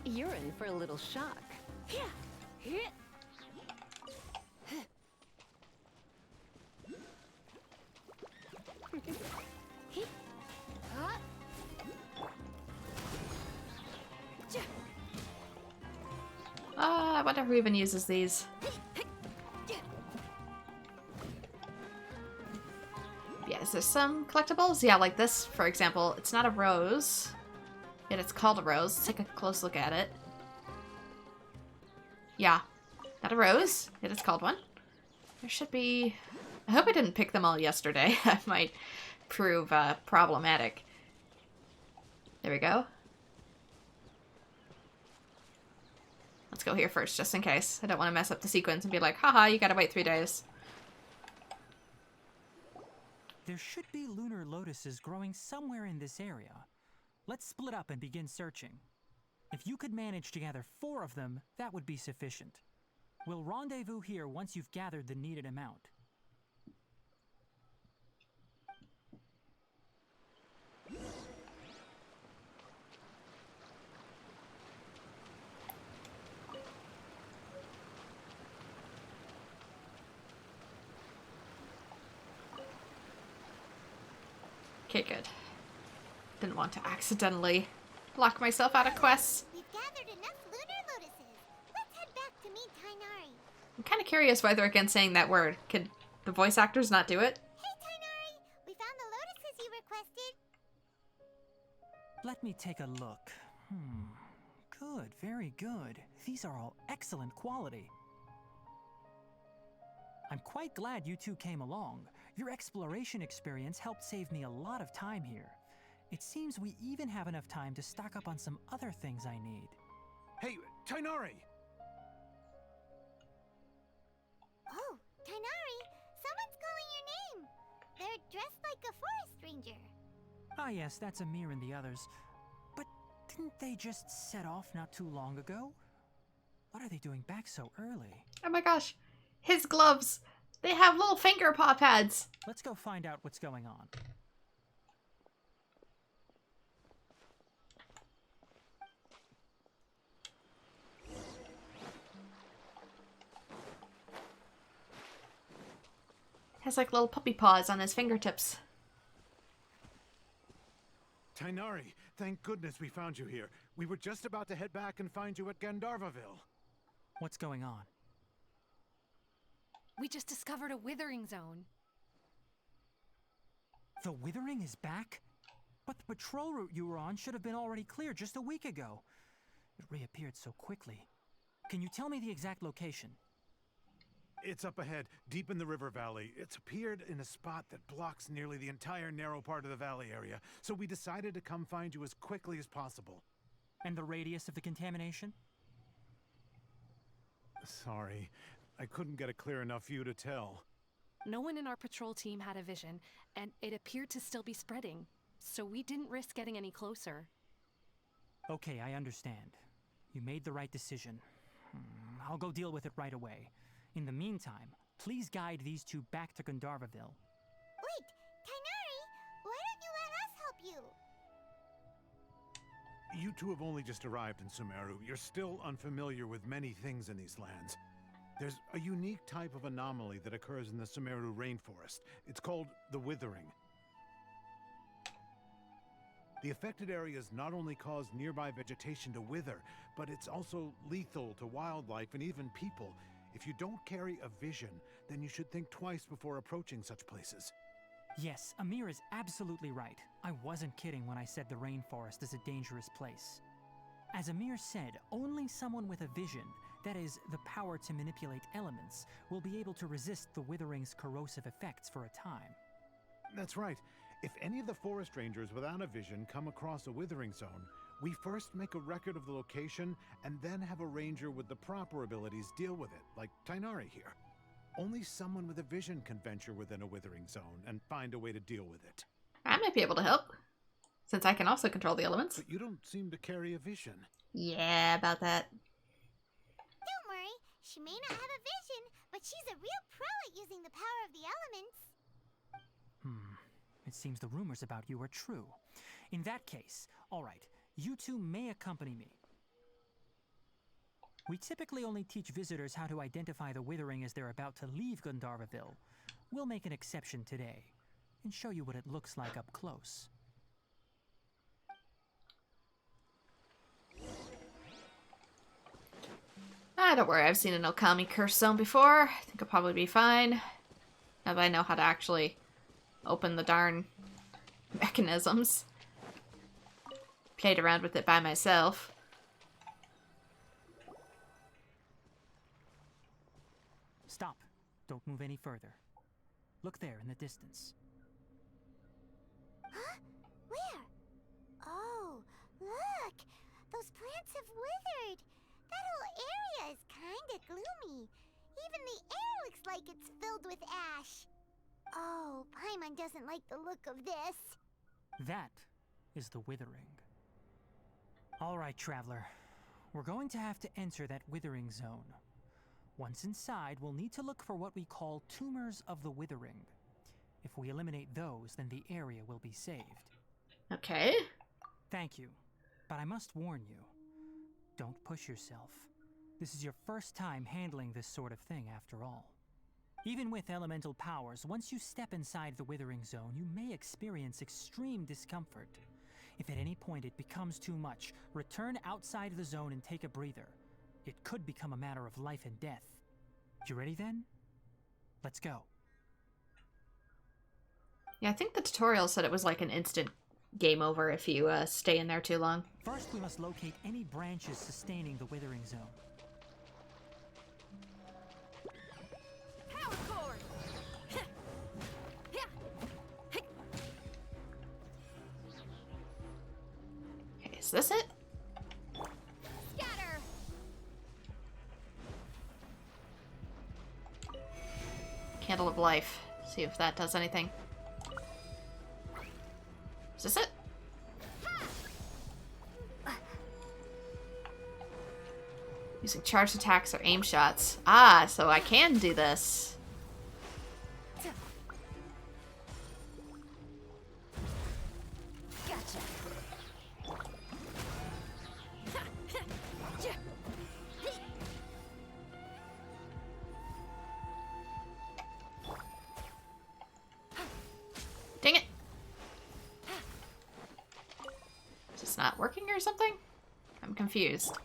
You're in for a little shock. I wonder who even uses these. Yeah, is there some collectibles? Yeah, like this, for example. It's not a rose, yet it's called a rose. Let's take a close look at it. Yeah, not a rose, yet it's called one. There should be... I hope I didn't pick them all yesterday. That might prove problematic. There we go. Let's go here first, just in case. I don't want to mess up the sequence and be like, haha, you gotta wait 3 days. There should be lunar lotuses growing somewhere in this area. Let's split up and begin searching. If you could manage to gather 4 of them, that would be sufficient. We'll rendezvous here once you've gathered the needed amount. Okay, good. Didn't want to accidentally lock myself out of quests. We've gathered enough lunar lotuses. Let's head back to meet Tainari. I'm kind of curious why they're again saying that word. Could the voice actors not do it? Hey, Tainari! We found the lotuses you requested. Let me take a look. Good, very good. These are all excellent quality. I'm quite glad you two came along. Your exploration experience helped save me a lot of time here. It seems we even have enough time to stock up on some other things I need. Hey, Tainari! Oh, Tainari, someone's calling your name. They're dressed like a forest ranger. Ah yes, that's Amir and the others. But didn't they just set off not too long ago? What are they doing back so early? Oh my gosh. His gloves. They have little finger paw pads. Let's go find out what's going on. Has like little puppy paws on his fingertips. Tainari, thank goodness we found you here. We were just about to head back and find you at Gandharvaville. What's going on? We just discovered a Withering Zone. The Withering is back? But the patrol route you were on should have been already clear just a week ago. It reappeared so quickly. Can you tell me the exact location? It's up ahead, deep in the river valley. It's appeared in a spot that blocks nearly the entire narrow part of the valley area, so we decided to come find you as quickly as possible. And the radius of the contamination? Sorry, I couldn't get a clear enough view to tell. No one in our patrol team had a vision, and it appeared to still be spreading, so we didn't risk getting any closer. Okay, I understand. You made the right decision. I'll go deal with it right away. In the meantime, please guide these two back to Gandharvaville. Wait, Tainari, why don't you let us help you? You two have only just arrived in Sumeru. You're still unfamiliar with many things in these lands. There's a unique type of anomaly that occurs in the Sumeru rainforest. It's called the Withering. The affected areas not only cause nearby vegetation to wither, but it's also lethal to wildlife and even people. If you don't carry a vision, then you should think twice before approaching such places. Yes, Amir is absolutely right. I wasn't kidding when I said the rainforest is a dangerous place. As Amir said, only someone with a vision, that is, the power to manipulate elements, will be able to resist the Withering's corrosive effects for a time. That's right. If any of the forest rangers without a vision come across a Withering Zone, we first make a record of the location and then have a ranger with the proper abilities deal with it, like Tainari here. Only someone with a vision can venture within a Withering Zone and find a way to deal with it. I might be able to help, since I can also control the elements. But you don't seem to carry a vision. Yeah, about that. Don't worry, she may not have a vision, but she's a real pro at using the power of the elements. It seems the rumors about you are true. In that case, all right, you two may accompany me. We typically only teach visitors how to identify the Withering as they're about to leave Gandharvaville. We'll make an exception today, and show you what it looks like up close. Don't worry, I've seen an Okami curse zone before. I think I'll probably be fine. Now that I know how to actually open the darn mechanisms. Played around with it by myself. Stop. Don't move any further. Look there in the distance. Huh? Where? Oh, look! Those plants have withered! That whole area is kinda gloomy. Even the air looks like it's filled with ash. Oh, Paimon doesn't like the look of this. That is the Withering. All right, traveler. We're going to have to enter that Withering Zone. Once inside, we'll need to look for what we call tumors of the Withering. If we eliminate those, then the area will be saved. Okay. Thank you, but I must warn you. Don't push yourself. This is your first time handling this sort of thing, after all. Even with elemental powers, once you step inside the Withering Zone, you may experience extreme discomfort. If at any point it becomes too much, return outside the zone and take a breather. It could become a matter of life and death. You ready then? Let's go. Yeah, I think the tutorial said it was like an instant game over if you stay in there too long. First, we must locate any branches sustaining the Withering Zone. Power cord! Okay, is this it? Scatter! life. See if that does anything. Is this it? Using charged attacks or aim shots. Ah, so I can do this. Dang it. Is this not working or something? I'm confused.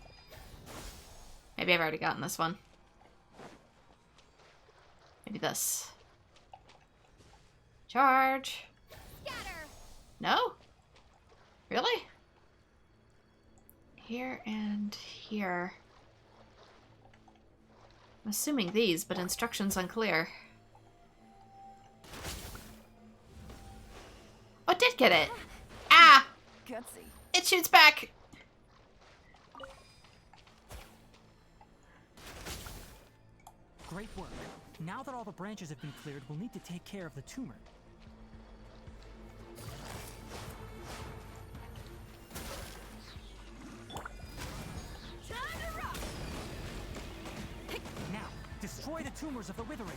Maybe I've already gotten this one. Maybe this. Charge. Scatter. No? Really? Here and here. I'm assuming these, but instructions unclear. Oh, it did get it! Ah! Gutsy. It shoots back! Great work. Now that all the branches have been cleared, we'll need to take care of the tumor. Now, destroy the tumors of the Withering.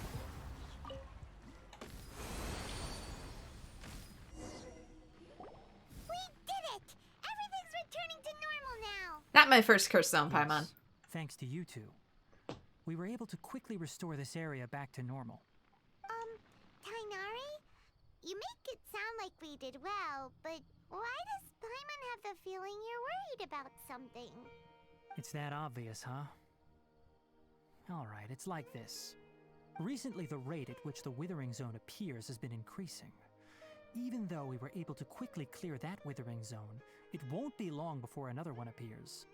We did it! Everything's returning to normal now. Not my first curse zone, Paimon. Yes, thanks to you two. We were able to quickly restore this area back to normal. Tainari? You make it sound like we did well, but why does Paimon have the feeling you're worried about something? It's that obvious, huh? Alright, it's like this. Recently, the rate at which the Withering Zone appears has been increasing. Even though we were able to quickly clear that Withering Zone, it won't be long before another one appears.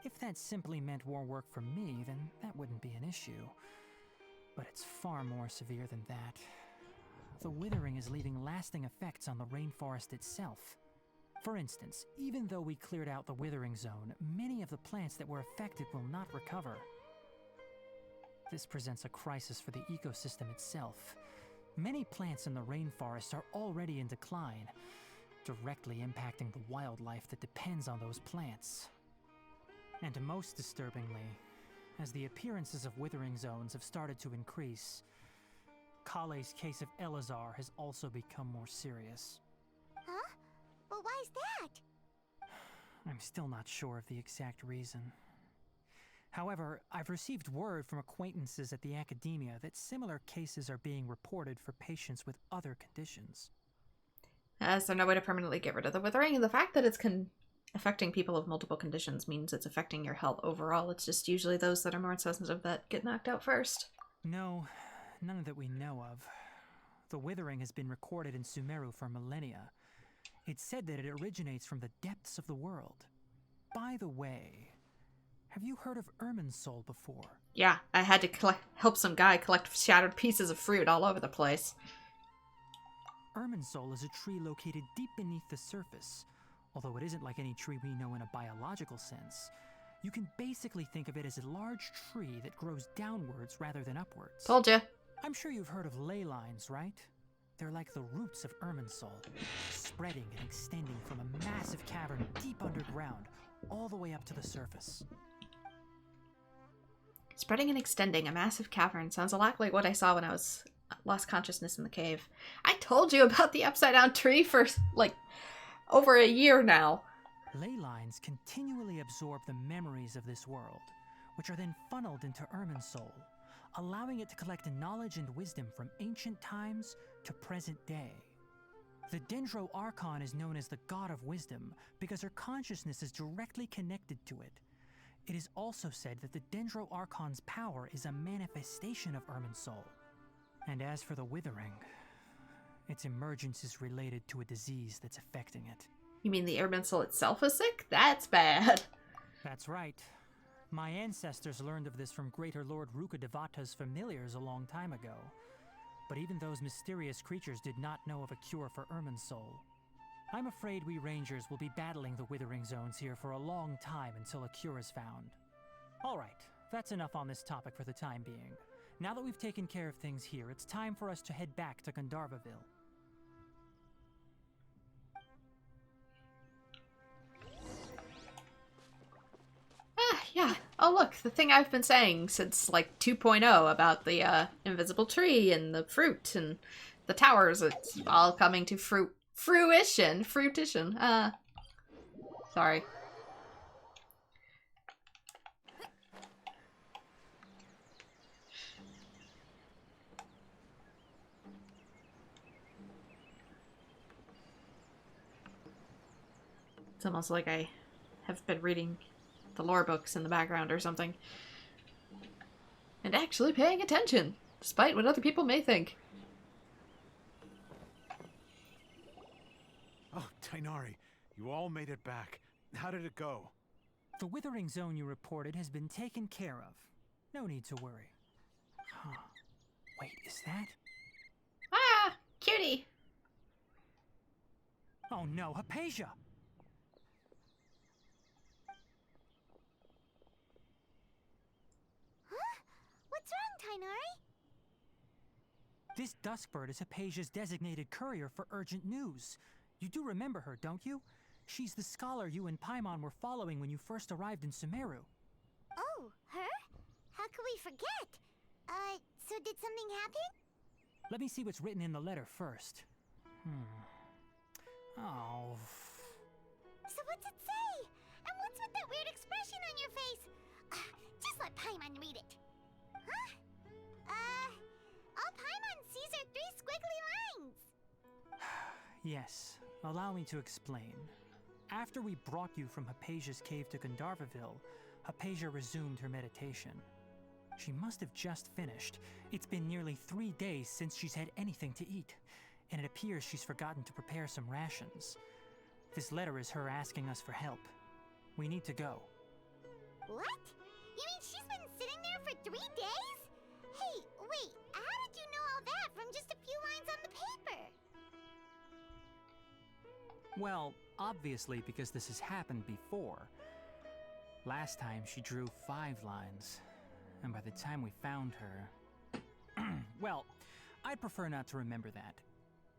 If that simply meant more work for me, then that wouldn't be an issue. But it's far more severe than that. The Withering is leaving lasting effects on the rainforest itself. For instance, even though we cleared out the Withering Zone, many of the plants that were affected will not recover. This presents a crisis for the ecosystem itself. Many plants in the rainforest are already in decline, directly impacting the wildlife that depends on those plants. And most disturbingly, as the appearances of Withering Zones have started to increase, Kale's case of Elazar has also become more serious. Huh? But why's that? I'm still not sure of the exact reason. However, I've received word from acquaintances at the academia that similar cases are being reported for patients with other conditions. Is there no way to permanently get rid of the Withering? And the fact that it's affecting people of multiple conditions means it's affecting your health overall. It's just usually those that are more sensitive that get knocked out first. No, none that we know of. The Withering has been recorded in Sumeru for millennia. It's said that it originates from the depths of the world. By the way, have you heard of Irminsul before? Yeah, I had to help some guy collect shattered pieces of fruit all over the place. Irminsul is a tree located deep beneath the surface. Although it isn't like any tree we know in a biological sense. You can basically think of it as a large tree that grows downwards rather than upwards. Told ya. I'm sure you've heard of ley lines, right? They're like the roots of Irminsul, spreading and extending from a massive cavern deep underground, all the way up to the surface. Spreading and extending, a massive cavern. Sounds a lot like what I saw when I was lost consciousness in the cave. I told you about the upside down tree for, like, over a year now. Ley lines continually absorb the memories of this world, which are then funneled into Irminsul, allowing it to collect knowledge and wisdom from ancient times to present day. The Dendro Archon is known as the God of Wisdom because her consciousness is directly connected to it. It is also said that the Dendro Archon's power is a manifestation of Irminsul. And as for the Withering, its emergence is related to a disease that's affecting it. You mean the Irminsul itself is sick? That's bad. That's right. My ancestors learned of this from Greater Lord Rukkhadevata's familiars a long time ago. But even those mysterious creatures did not know of a cure for Irminsul. I'm afraid we Rangers will be battling the Withering Zones here for a long time until a cure is found. Alright, that's enough on this topic for the time being. Now that we've taken care of things here, it's time for us to head back to Gandharvaville. Yeah. Oh, look, the thing I've been saying since, like, 2.0 about the, invisible tree and the fruit and the towers. It's all coming to fruition. Sorry. It's almost like I have been reading the lore books in the background or something. And actually paying attention, despite what other people may think. Oh, Tainari, you all made it back. How did it go? The Withering Zone you reported has been taken care of. No need to worry. Huh. Wait, is that? Ah! Cutie! Oh no, Hypatia! What's wrong, Tainari? This Duskbird is Hypatia's designated courier for urgent news. You do remember her, don't you? She's the scholar you and Paimon were following when you first arrived in Sumeru. Oh, her? How could we forget? So did something happen? Let me see what's written in the letter first. Oh. So what's it say? And what's with that weird expression on your face? Just let Paimon read it. Huh? All Paimon sees are 3 squiggly lines. Yes, allow me to explain. After we brought you from Hypatia's cave to Gandharvaville, Hypatia resumed her meditation. She must have just finished. It's been nearly 3 days since she's had anything to eat, and it appears she's forgotten to prepare some rations. This letter is her asking us for help. We need to go. What? You mean she's been sitting there for 3 days? Hey, wait, how did you know all that from just a few lines on the paper? Well, obviously because this has happened before. Last time she drew 5 lines, and by the time we found her... Well, I'd prefer not to remember that.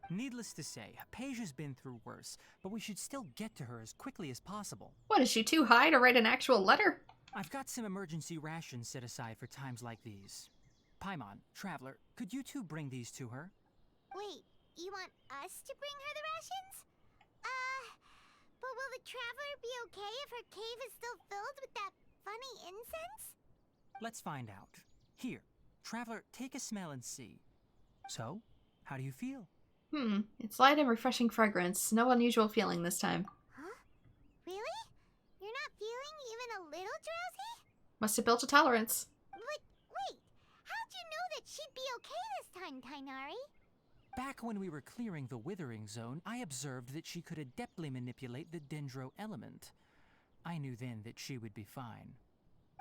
Needless to say, Hypatia's been through worse, but we should still get to her as quickly as possible. What, is she too high to write an actual letter? I've got some emergency rations set aside for times like these. Paimon, Traveler, could you two bring these to her? Wait, you want us to bring her the rations? But will the Traveler be okay if her cave is still filled with that funny incense? Let's find out. Here, Traveler, take a smell and see. So, how do you feel? It's light and refreshing fragrance. No unusual feeling this time. Huh? Really? You're not feeling even a little drowsy? Must have built a tolerance. But wait, how'd you know that she'd be okay this time, Tainari? Back when we were clearing the Withering Zone, I observed that she could adeptly manipulate the Dendro element. I knew then that she would be fine.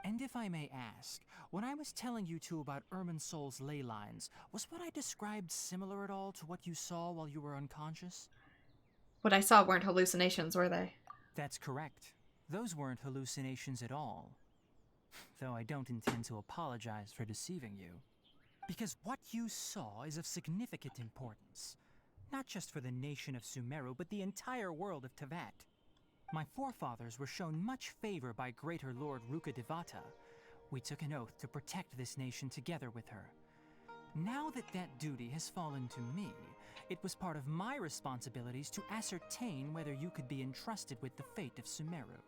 And if I may ask, when I was telling you two about Irminsol's ley lines, was what I described similar at all to what you saw while you were unconscious? What I saw weren't hallucinations, were they? That's correct. Those weren't hallucinations at all. Though I don't intend to apologize for deceiving you. Because what you saw is of significant importance. Not just for the nation of Sumeru, but the entire world of Tevat. My forefathers were shown much favor by Greater Lord Rukkhadevata. We took an oath to protect this nation together with her. Now that that duty has fallen to me, it was part of my responsibilities to ascertain whether you could be entrusted with the fate of Sumeru.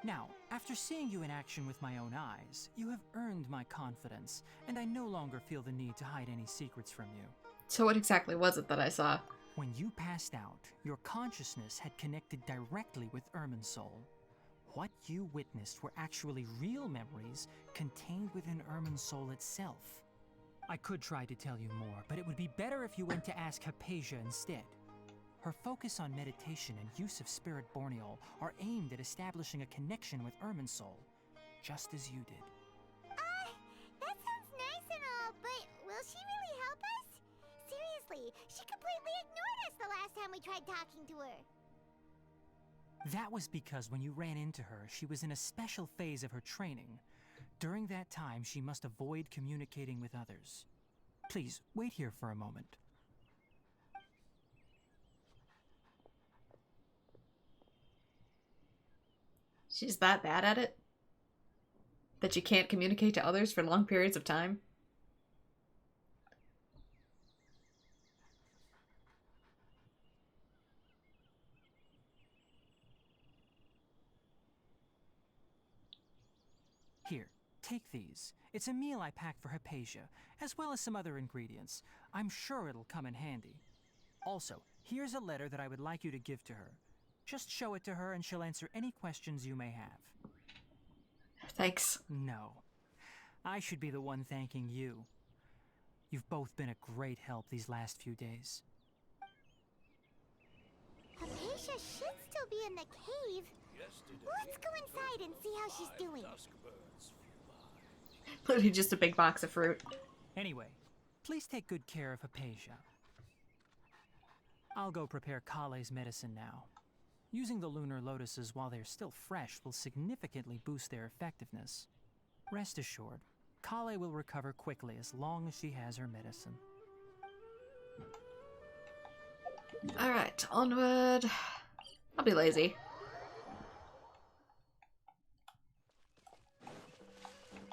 Now, after seeing you in action with my own eyes, you have earned my confidence, and I no longer feel the need to hide any secrets from you. So what exactly was it that I saw? When you passed out, your consciousness had connected directly with Irminsul. What you witnessed were actually real memories contained within Irminsul itself. I could try to tell you more, but it would be better if you went to ask Hypatia instead. Her focus on meditation and use of Spirit Borneal are aimed at establishing a connection with Irminsul, just as you did. That sounds nice and all, but will she really help us? Seriously, she completely ignored us the last time we tried talking to her. That was because when you ran into her, she was in a special phase of her training. During that time, she must avoid communicating with others. Please, wait here for a moment. She's that bad at it? That she can't communicate to others for long periods of time? Here, take these. It's a meal I packed for Hypatia, as well as some other ingredients. I'm sure it'll come in handy. Also, here's a letter that I would like you to give to her. Just show it to her and she'll answer any questions you may have. Thanks. No. I should be the one thanking you. You've both been a great help these last few days. Hypatia should still be in the cave. Let's go inside and see how she's doing. Literally just a big box of fruit. Anyway, please take good care of Hypatia. I'll go prepare Kale's medicine now. Using the Lunar Lotuses while they're still fresh will significantly boost their effectiveness. Rest assured, Kale will recover quickly as long as she has her medicine. Alright, onward. I'll be lazy.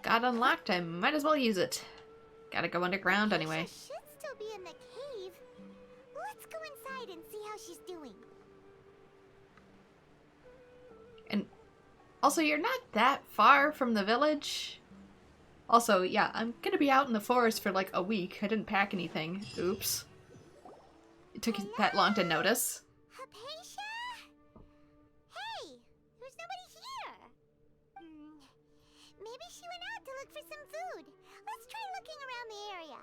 Got unlocked, I might as well use it. Gotta go underground anyway. Hypatia should still be in the cave. Let's go inside and see how she's doing. And also, you're not that far from the village. Also, yeah, I'm gonna be out in the forest for like a week. I didn't pack anything. Oops. It took you that long to notice. Hypatia? Hey, there's nobody here. Maybe she went out to look for some food. Let's try looking around the area.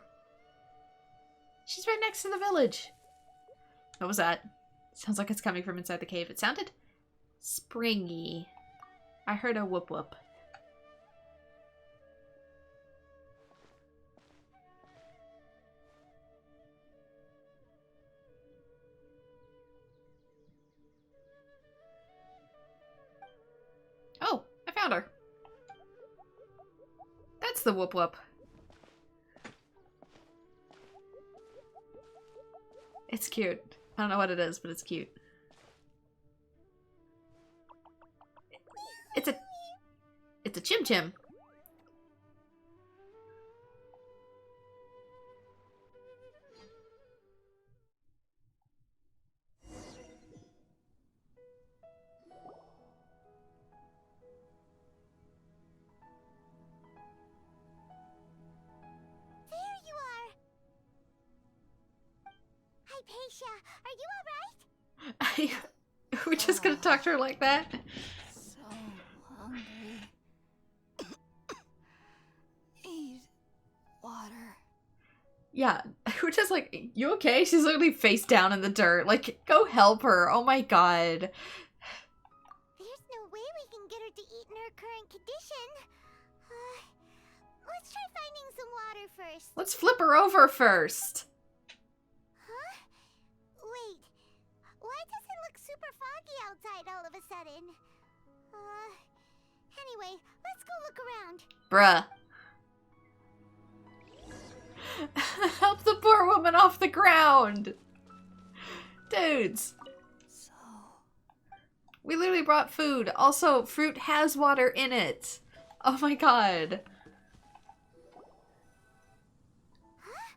She's right next to the village. What was that? Sounds like it's coming from inside the cave. It sounded springy. I heard a whoop whoop. Oh, I found her. That's the whoop whoop. It's cute. I don't know what it is, but it's cute. It's a chim chim. There you are. Hypatia, are you alright? We're just gonna talk to her like that? So hungry. Need water. Yeah, we're just like, you okay? She's literally face down in the dirt. Like, go help her. Oh my god. There's no way we can get her to eat in her current condition. Let's try finding some water first. Let's flip her over first. Huh? Wait. Why does it look super foggy outside all of a sudden? Anyway, let's go look around. Bruh. Help the poor woman off the ground. Dudes. So We literally brought food. Also, fruit has water in it. Oh my god. Huh?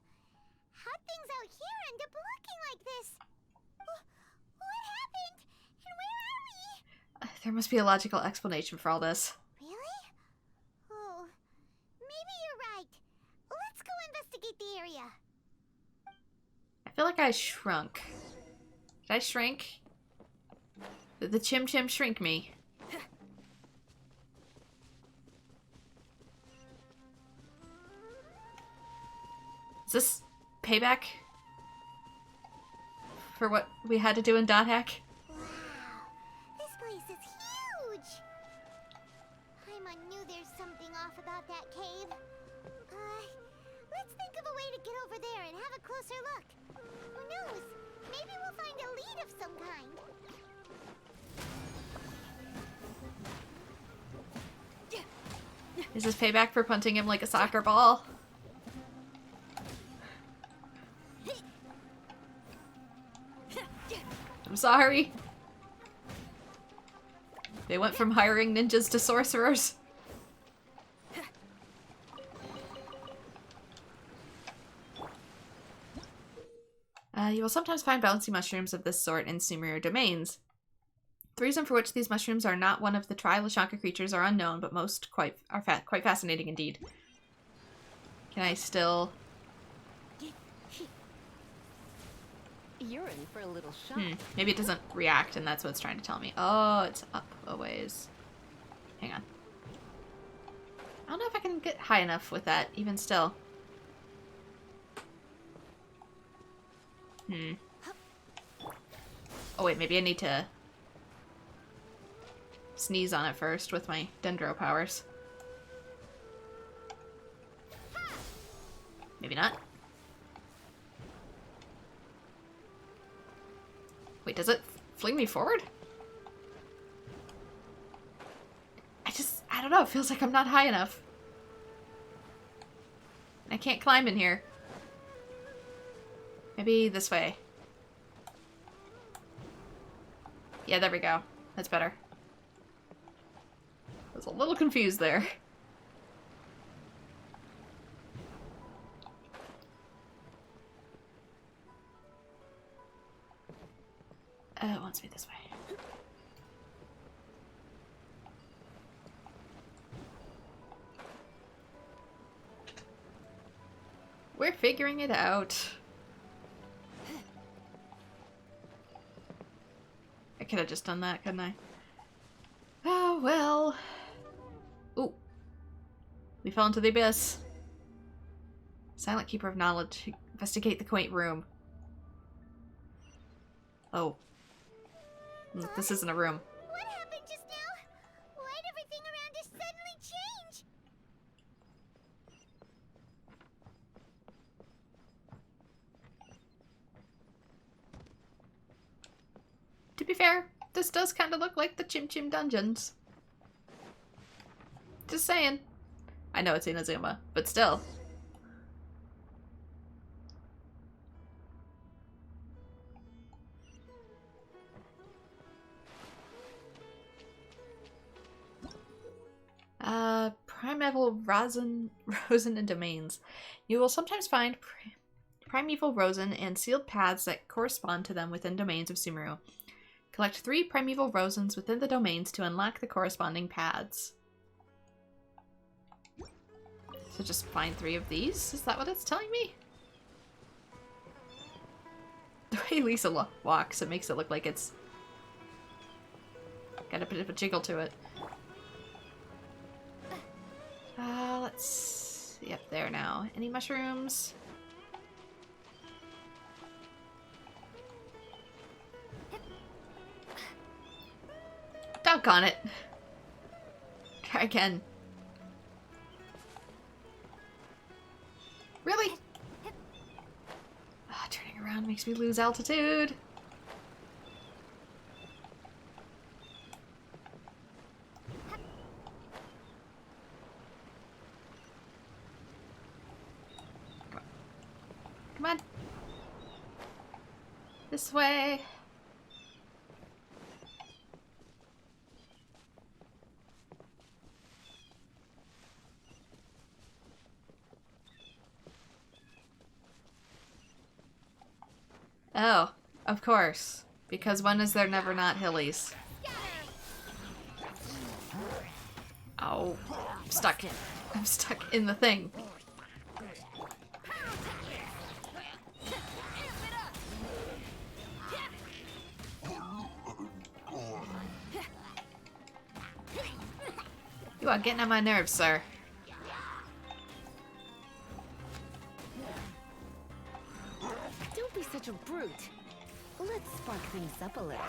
How'd things out here end up looking like this? What happened? And where are we? There must be a logical explanation for all this. Really? Oh, maybe you're right. Let's go investigate the area. I feel like I shrunk. Did I shrink? Did the chim chim shrink me? Is this payback for what we had to do in Dot Hack? Wow, this place is huge. Paimon knew there's something off about that cave. Let's think of a way to get over there and have a closer look. Who knows? Maybe we'll find a lead of some kind. Is this payback for punting him like a soccer ball? I'm sorry. They went from hiring ninjas to sorcerers. You will sometimes find bouncy mushrooms of this sort in Sumeru domains. The reason for which these mushrooms are not one of the Tri-Lashanka creatures are unknown, but most quite fascinating indeed. Can I still... You're in for a little shock. Maybe it doesn't react and that's what it's trying to tell me. Oh, it's up a ways. Hang on. I don't know if I can get high enough with that, even still. Oh wait, maybe I need to sneeze on it first with my dendro powers. Maybe not. Wait, does it fling me forward? I don't know, it feels like I'm not high enough. I can't climb in here. Maybe this way. Yeah, there we go. That's better. I was a little confused there. It wants me this way. We're figuring it out. I could have just done that, couldn't I? Oh, well. Ooh. We fell into the abyss. Silent Keeper of Knowledge. Investigate the quaint room. Oh. This isn't a room. What happened just now? Why'd everything around us suddenly change? To be fair, this does kind of look like the Chim Chim dungeons. Just saying. I know it's Inazuma, but still. Primeval rosin and domains. You will sometimes find primeval rosin and sealed paths that correspond to them within domains of Sumeru. Collect 3 primeval rosins within the domains to unlock the corresponding paths. So just find 3 of these? Is that what it's telling me? The way Lisa walks, it makes it look like it's got a bit of a jiggle to it. Let's see up there now. Any mushrooms? Doggone it. Try again. Really? Turning around makes me lose altitude. Come on. This way. Oh, of course. Because when is there never not hillies? Oh, I'm stuck. I'm stuck in the thing. You are getting on my nerves, sir. Don't be such a brute. Let's spark things up a little.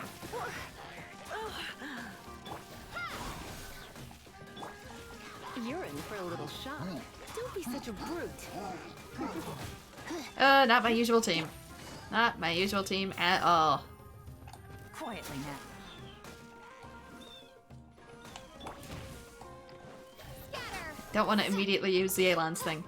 You're in for a little shock. Don't be such a brute. Not my usual team. Not my usual team at all. Quietly now. Don't want to immediately use the Alon's thing.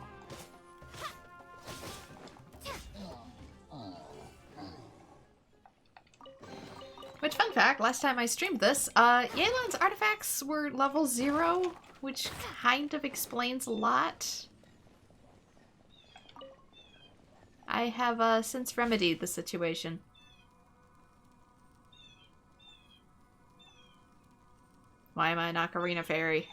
Which, fun fact, last time I streamed this, Yelan's artifacts were level 0, which kind of explains a lot. I have since remedied the situation. Why am I an Ocarina Fairy?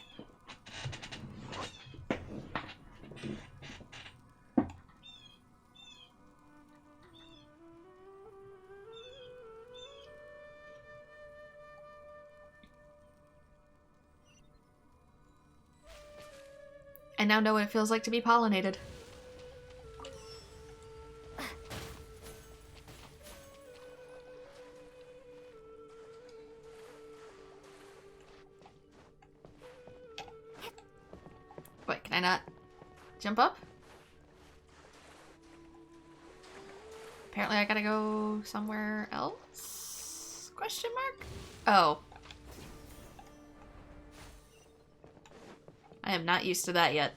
I now know what it feels like to be pollinated. Wait, can I not jump up? Apparently I gotta go somewhere else? Question mark? Oh. I am not used to that yet.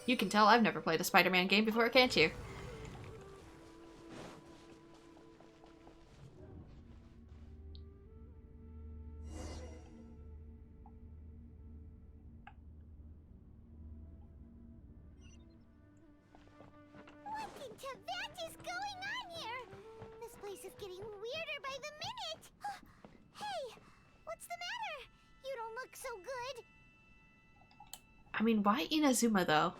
You can tell I've never played a Spider-Man game before, can't you? What in Tibet is going on here? This place is getting weirder by the minute. Hey, what's the matter? You don't look so good. I mean, why Inazuma, though?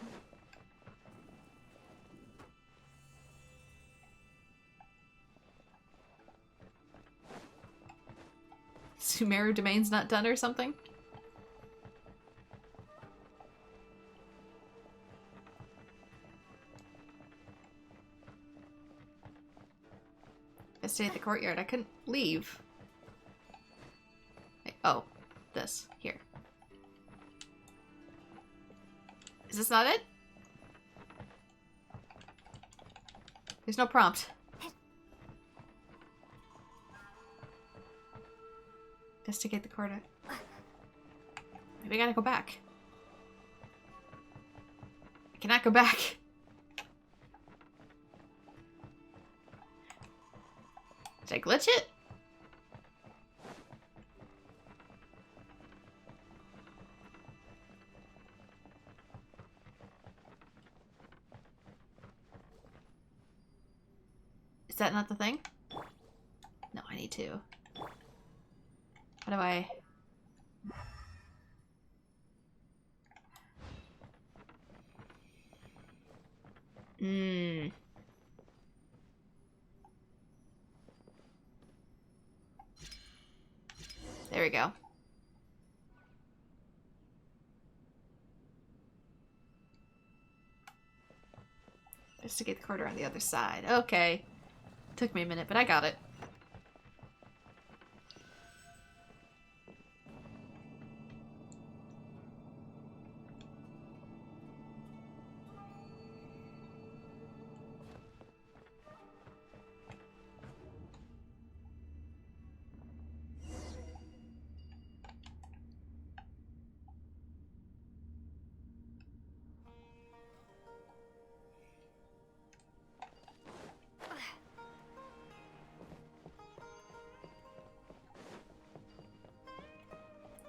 Sumeru domain's not done or something? I stayed at the courtyard. I couldn't leave. Wait, oh, this. Here. Is this not it? There's no prompt. Investigate the corridor. Maybe I gotta go back. I cannot go back. Did I glitch it? Is that not the thing? No, I need to. How do I... There we go. Investigate the corridor on the other side. Okay. Took me a minute, but I got it.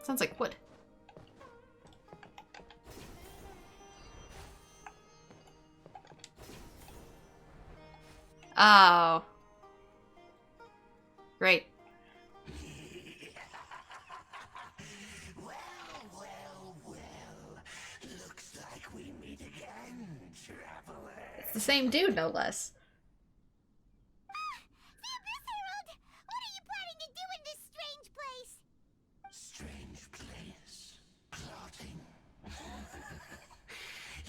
Sounds like wood. Oh. Great. Looks like we meet again, traveler. It's the same dude, no less. Harold, what are you planning to do in this strange place? Strange place. Plotting.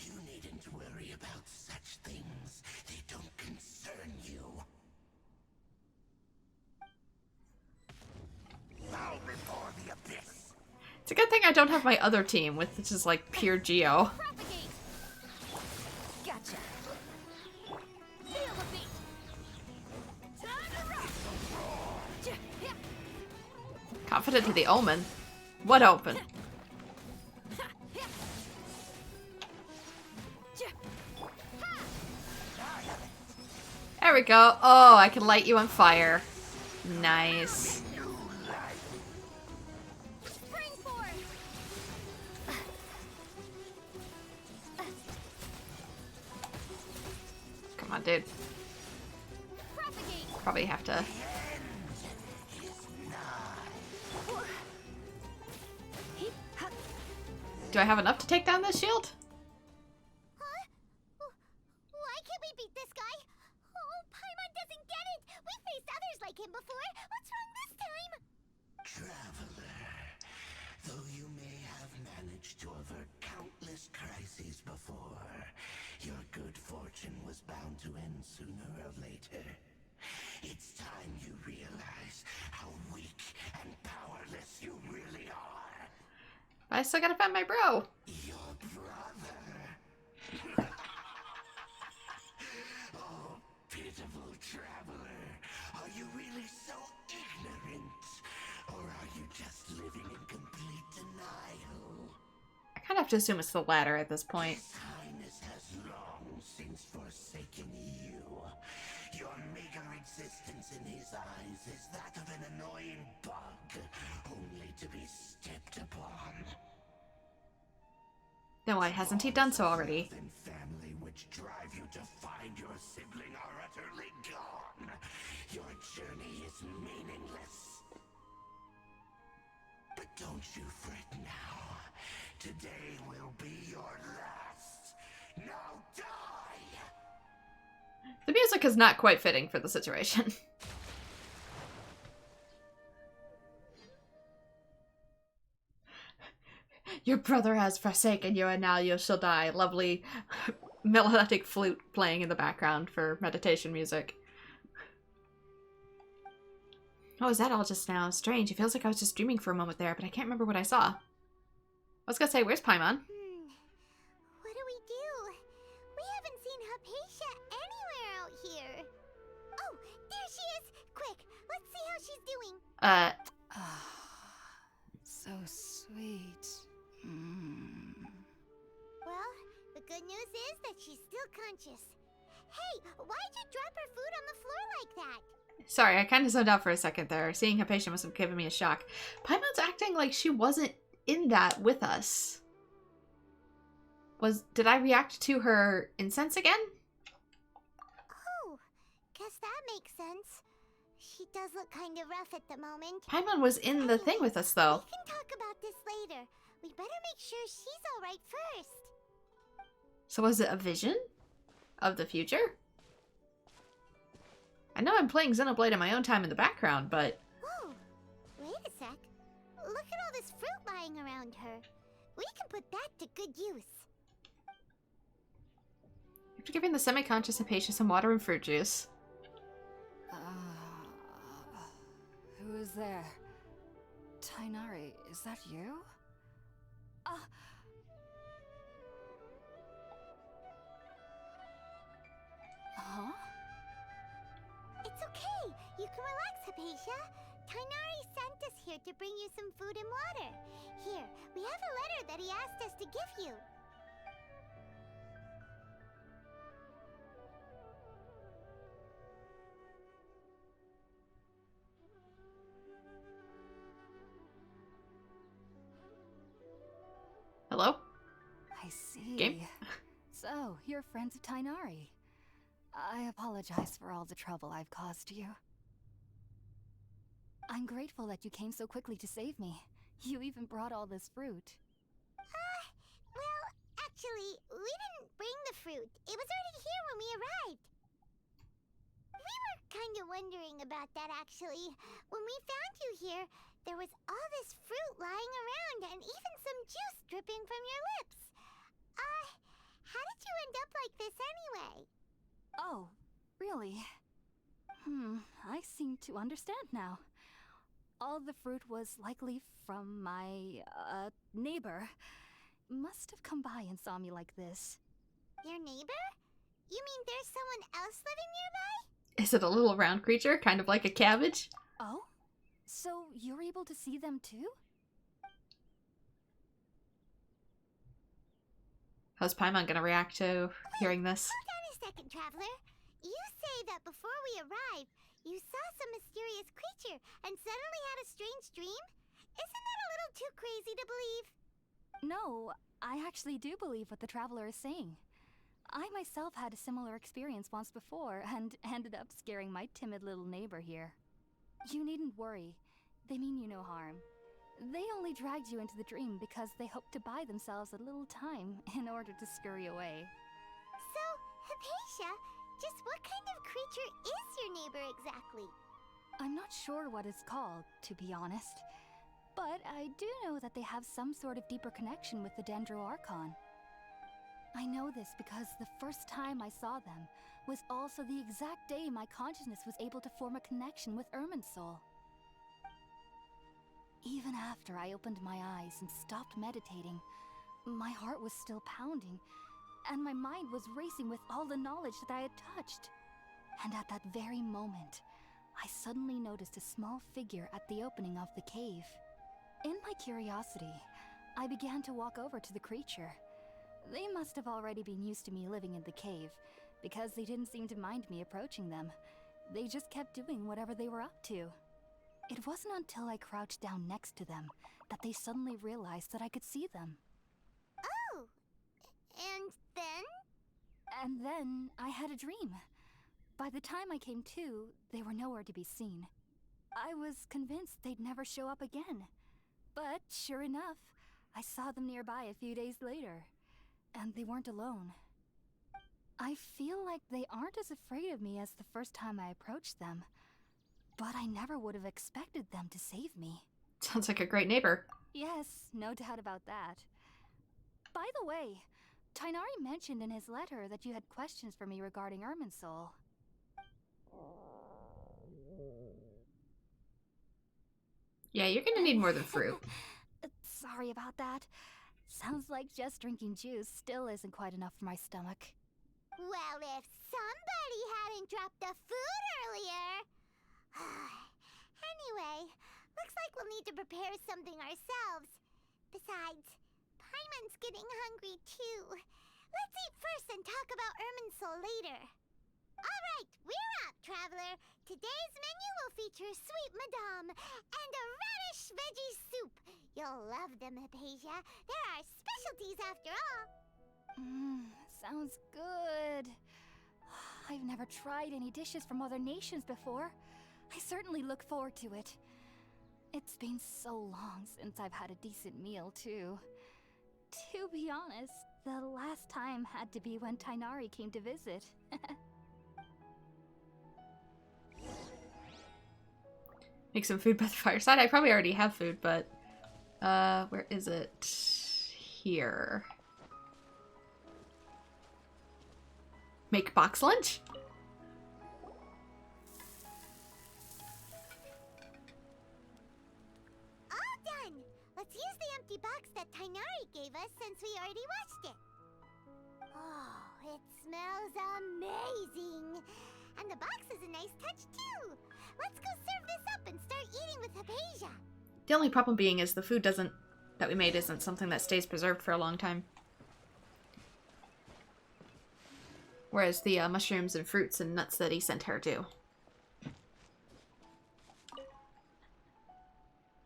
You needn't worry about It's a good thing I don't have my other team with just like pure Geo. Propagate. Gotcha. Feel the beat. Time to rock. Yeah. Confident to the Omen. What open? There we go. Oh, I can light you on fire. Nice. Come on, dude. Probably have to. Do I have enough to take down this shield? Huh? Why can't we beat this guy? Oh, Paimon doesn't get it! We faced others like him before! What's wrong this time? Traveler, though you may have managed to avert countless crises before, your good fortune was bound to end sooner or later. It's time you realize how weak and powerless you really are. I still gotta find my bro. Your brother. Oh, pitiful traveler. Are you really so ignorant? Or are you just living in complete denial? I kind of have to assume it's the latter at this point. His Highness has long since forsaken you. Your meager existence in his eyes is that of an annoying bug, only to be stepped upon. No, why hasn't he done so already? And family which drive you to find your sibling are utterly gone. Your journey is meaningless. But don't you fret now. Today will be your last. Now die! The music is not quite fitting for the situation. Your brother has forsaken you and now you shall die. Lovely melodic flute playing in the background for meditation music. Oh, is that all just now? Strange. It feels like I was just dreaming for a moment there, but I can't remember what I saw. I was gonna say, where's Paimon? What do we do? We haven't seen Hypatia anywhere out here. Oh, there she is! Quick, let's see how she's doing. So sweet. Well, the good news is that she's still conscious. Hey, why'd you drop her food on the floor like that? Sorry, I kind of zoned out for a second there. Seeing Hypatia must have given me a shock. Paimon's acting like she wasn't in that with us. Did I react to her incense again? Oh, guess that makes sense. She does look kind of rough at the moment. Paimon was in the thing with us, though. We can talk about this later. We better make sure she's alright first. So was it a vision of the future? I know I'm playing Xenoblade in my own time in the background, but... Whoa, wait a sec. Look at all this fruit lying around her. We can put that to good use. After giving the semi-conscious Hypatia some water and fruit juice. Who is there? Tighnari, is that you? Huh? It's okay. You can relax, Hypatia. Tighnari sent us here to bring you some food and water. Here, we have a letter that he asked us to give you. Hello? I see. Game? So, you're friends of Tighnari. I apologize for all the trouble I've caused you. I'm grateful that you came so quickly to save me. You even brought all this fruit. Well, actually, we didn't bring the fruit. It was already here when we arrived. We were kind of wondering about that, actually. When we found you here, there was all this fruit lying around and even some juice dripping from your lips. How did you end up like this anyway? Oh, really? I seem to understand now. All the fruit was likely from my, neighbor. Must have come by and saw me like this. Your neighbor? You mean there's someone else living nearby? Is it a little round creature, kind of like a cabbage? Oh? So you're able to see them too? How's Paimon gonna react to hearing this? Hold on a second, Traveler. You say that before we arrived, you saw some mysterious creature and suddenly had a strange dream? Isn't that a little too crazy to believe? No, I actually do believe what the Traveler is saying. I myself had a similar experience once before and ended up scaring my timid little neighbor here. You needn't worry. They mean you no harm. They only dragged you into the dream because they hoped to buy themselves a little time in order to scurry away. So, Hypatia, just what kind of creature is your neighbor exactly? I'm not sure what it's called, to be honest. But I do know that they have some sort of deeper connection with the Dendro Archon. I know this because the first time I saw them was also the exact day my consciousness was able to form a connection with Irminsul. Even after I opened my eyes and stopped meditating, my heart was still pounding, and my mind was racing with all the knowledge that I had touched. And at that very moment, I suddenly noticed a small figure at the opening of the cave. In my curiosity, I began to walk over to the creature. They must have already been used to me living in the cave, because they didn't seem to mind me approaching them. They just kept doing whatever they were up to. It wasn't until I crouched down next to them that they suddenly realized that I could see them. Oh! And then? And then I had a dream. By the time I came to, they were nowhere to be seen. I was convinced they'd never show up again. But sure enough, I saw them nearby a few days later. And they weren't alone. I feel like they aren't as afraid of me as the first time I approached them. But I never would have expected them to save me. Sounds like a great neighbor. Yes, no doubt about that. By the way, Tighnari mentioned in his letter that you had questions for me regarding Irminsul. Yeah, you're gonna need more than fruit. Sorry about that. Sounds like just drinking juice still isn't quite enough for my stomach. Well, if somebody hadn't dropped the food earlier... Anyway, looks like we'll need to prepare something ourselves. Besides, Paimon's getting hungry too. Let's eat first and talk about Irminsul later. Alright, we're up, Traveler. Today's menu will feature sweet madame and a radish veggie soup. You'll love them, Hypatia. They're our specialties after all. Sounds good. I've never tried any dishes from other nations before. I certainly look forward to it. It's been so long since I've had a decent meal, too. To be honest, the last time had to be when Tighnari came to visit. Make some food by the fireside. I probably already have food, but... where is it? Here. Make box lunch? All done! Let's use the empty box that Tighnari gave us since we already washed it. Oh, it smells amazing! And the box is a nice touch too! Let's go serve this up and start eating with Hypatia! The only problem being is the food that we made isn't something that stays preserved for a long time. Whereas the mushrooms and fruits and nuts that he sent her do.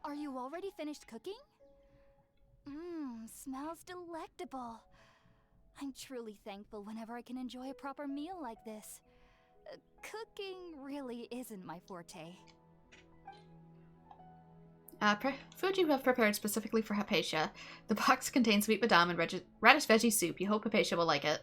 Are you already finished cooking? Smells delectable. I'm truly thankful whenever I can enjoy a proper meal like this. Cooking really isn't my forte. Food you have prepared specifically for Hypatia. The box contains sweet madame and radish veggie soup. You hope Hypatia will like it.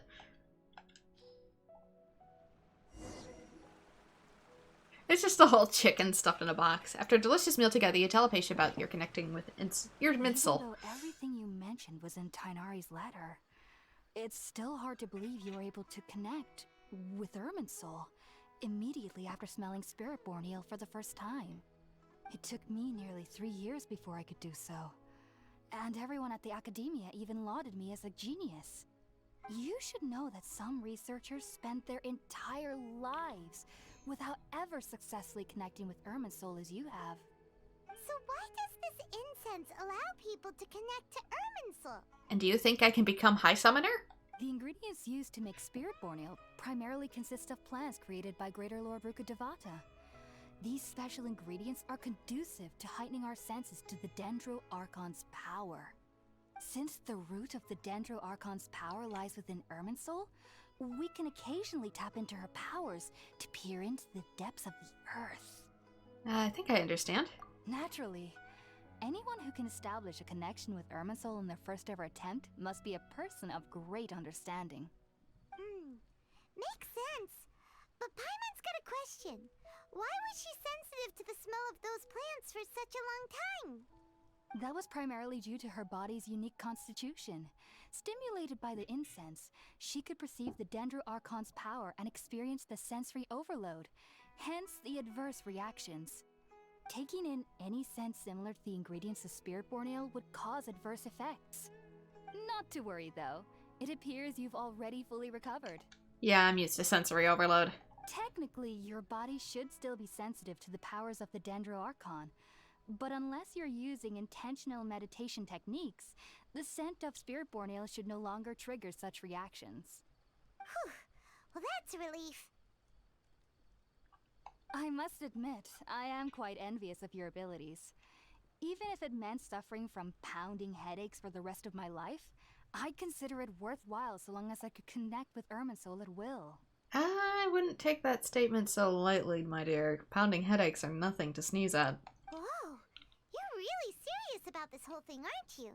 It's just a whole chicken stuffed in a box. After a delicious meal together, you tell Hypatia about your connecting with your Irminsul. Even though everything you mentioned was in Tighnari's letter, it's still hard to believe you were able to connect with Irminsul immediately after smelling Spiritborn eel for the first time. It took me nearly 3 years before I could do so. And everyone at the academia even lauded me as a genius. You should know that some researchers spent their entire lives without ever successfully connecting with Irminsul as you have. So why does this incense allow people to connect to Irminsul? And do you think I can become High Summoner? The ingredients used to make Spiritborn Ale primarily consist of plants created by Greater Lord Rukkhadevata. These special ingredients are conducive to heightening our senses to the Dendro Archon's power. Since the root of the Dendro Archon's power lies within Irminsul, we can occasionally tap into her powers to peer into the depths of the earth. I think I understand. Naturally, anyone who can establish a connection with Irminsul in their first ever attempt must be a person of great understanding. Makes sense. But Paimon's got a question. Why was she sensitive to the smell of those plants for such a long time? That was primarily due to her body's unique constitution. Stimulated by the incense, she could perceive the Dendro Archon's power and experience the sensory overload, hence the adverse reactions. Taking in any scent similar to the ingredients of Spiritborn Ale would cause adverse effects. Not to worry though, it appears you've already fully recovered. Yeah, I'm used to sensory overload. Technically, your body should still be sensitive to the powers of the Dendro Archon, but unless you're using intentional meditation techniques, the scent of Spiritborn Ale should no longer trigger such reactions. Whew. Well, that's a relief. I must admit, I am quite envious of your abilities. Even if it meant suffering from pounding headaches for the rest of my life, I'd consider it worthwhile so long as I could connect with Irminsul at will. I wouldn't take that statement so lightly, my dear. Pounding headaches are nothing to sneeze at. Whoa, you're really serious about this whole thing, aren't you?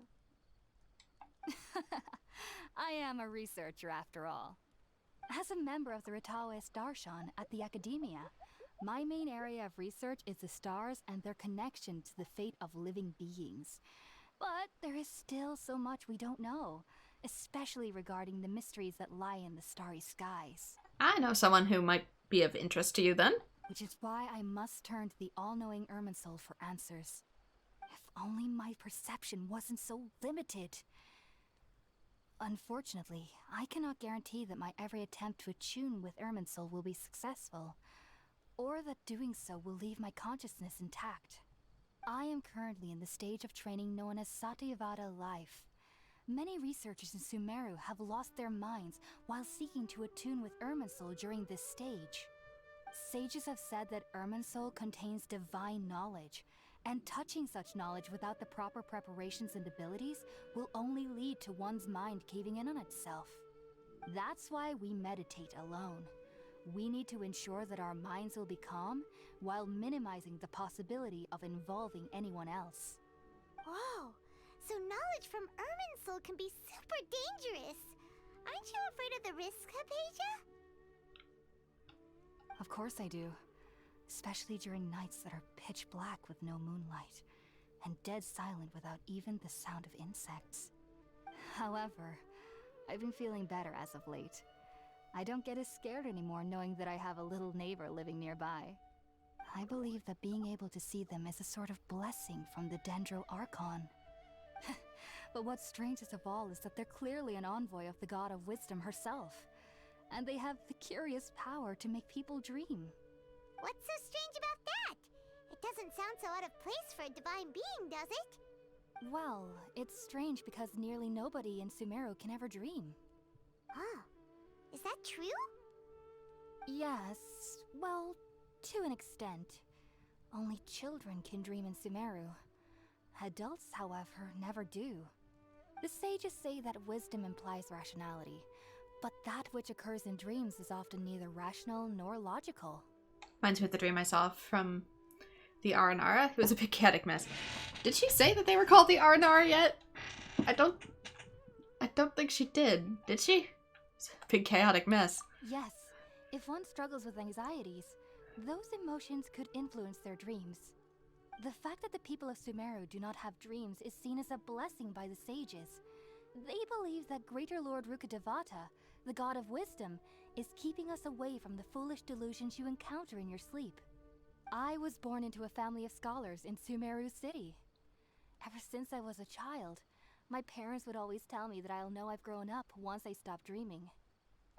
I am a researcher after all. As a member of the Ritaoist Darshan at the Academia, my main area of research is the stars and their connection to the fate of living beings. But there is still so much we don't know, especially regarding the mysteries that lie in the starry skies. I know someone who might be of interest to you then. Which is why I must turn to the all-knowing Irminsul for answers. If only my perception wasn't so limited. Unfortunately, I cannot guarantee that my every attempt to attune with Irminsul will be successful, or that doing so will leave my consciousness intact. I am currently in the stage of training known as Satyavada life. Many researchers in Sumeru have lost their minds while seeking to attune with Irminsul during this stage. Sages have said that Irminsul contains divine knowledge, and touching such knowledge without the proper preparations and abilities will only lead to one's mind caving in on itself. That's why we meditate alone. We need to ensure that our minds will be calm while minimizing the possibility of involving anyone else. Whoa, so knowledge from Irminsul can be super dangerous. Aren't you afraid of the risks, Hypatia? Of course I do. Especially during nights that are pitch black with no moonlight, and dead silent without even the sound of insects. However, I've been feeling better as of late. I don't get as scared anymore knowing that I have a little neighbor living nearby. I believe that being able to see them is a sort of blessing from the Dendro Archon. But what's strangest of all is that they're clearly an envoy of the God of Wisdom herself, and they have the curious power to make people dream. What's so strange about that? It doesn't sound so out of place for a divine being, does it? Well, it's strange because nearly nobody in Sumeru can ever dream. Oh, is that true? Yes, well, to an extent. Only children can dream in Sumeru. Adults, however, never do. The sages say that wisdom implies rationality, but that which occurs in dreams is often neither rational nor logical. Reminds me of the dream I saw from the Aranara. It was a big chaotic mess. Did she say that they were called the Aranara yet? I don't think she did. Did she? It's a big chaotic mess. Yes. If one struggles with anxieties, those emotions could influence their dreams. The fact that the people of Sumeru do not have dreams is seen as a blessing by the sages. They believe that Greater Lord Rukkhadevata, the God of Wisdom, is keeping us away from the foolish delusions you encounter in your sleep. I was born into a family of scholars in Sumeru City. Ever since I was a child, my parents would always tell me that I'll know I've grown up once I stop dreaming.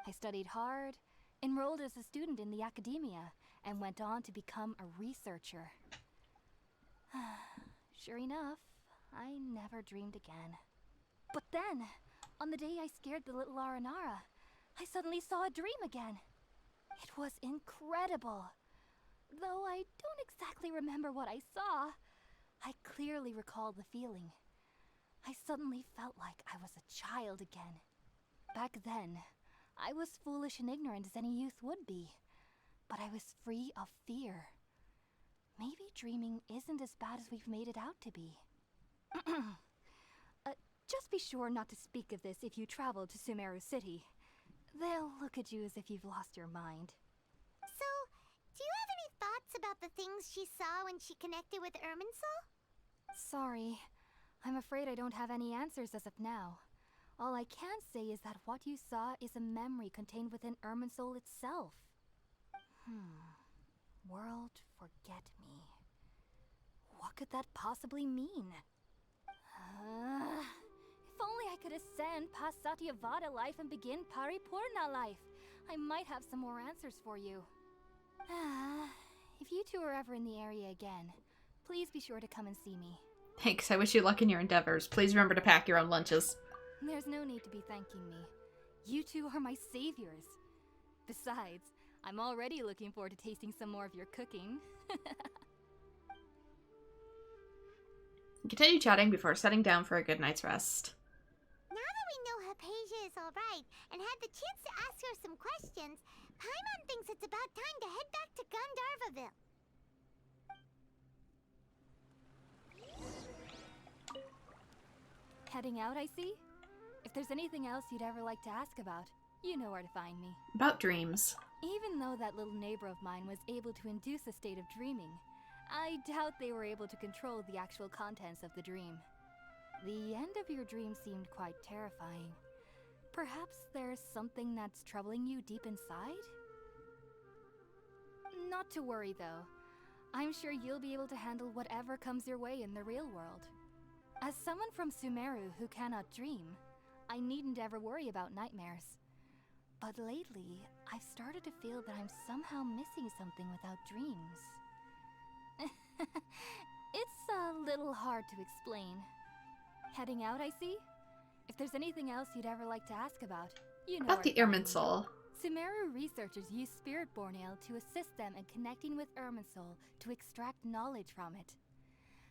I studied hard, enrolled as a student in the academia, and went on to become a researcher. Sure enough, I never dreamed again. But then, on the day I scared the little Aranara, I suddenly saw a dream again. It was incredible. Though I don't exactly remember what I saw, I clearly recall the feeling. I suddenly felt like I was a child again. Back then, I was foolish and ignorant as any youth would be, but I was free of fear. Maybe dreaming isn't as bad as we've made it out to be. Just be sure not to speak of this if you travel to Sumeru City. They'll look at you as if you've lost your mind. So, do you have any thoughts about the things she saw when she connected with Irminsul? Sorry, I'm afraid I don't have any answers as of now. All I can say is that what you saw is a memory contained within Irminsul itself. World forget me. What could that possibly mean? If only I could ascend past Satyavada life and begin Paripurna life. I might have some more answers for you. If you two are ever in the area again, please be sure to come and see me. Thanks, I wish you luck in your endeavors. Please remember to pack your own lunches. There's no need to be thanking me. You two are my saviors. Besides, I'm already looking forward to tasting some more of your cooking. Continue chatting before setting down for a good night's rest. Now that we know Hypatia is alright and had the chance to ask her some questions, Paimon thinks it's about time to head back to Gandharvaville. Heading out, I see? If there's anything else you'd ever like to ask about, you know where to find me. About dreams. Even though that little neighbor of mine was able to induce a state of dreaming, I doubt they were able to control the actual contents of the dream. The end of your dream seemed quite terrifying. Perhaps there's something that's troubling you deep inside? Not to worry, though. I'm sure you'll be able to handle whatever comes your way in the real world. As someone from Sumeru who cannot dream, I needn't ever worry about nightmares. But lately, I've started to feel that I'm somehow missing something without dreams. It's a little hard to explain. Heading out, I see? If there's anything else you'd ever like to ask about, you know About the Irminsul. Sumeru researchers use Spirit-born ale to assist them in connecting with Irminsul to extract knowledge from it.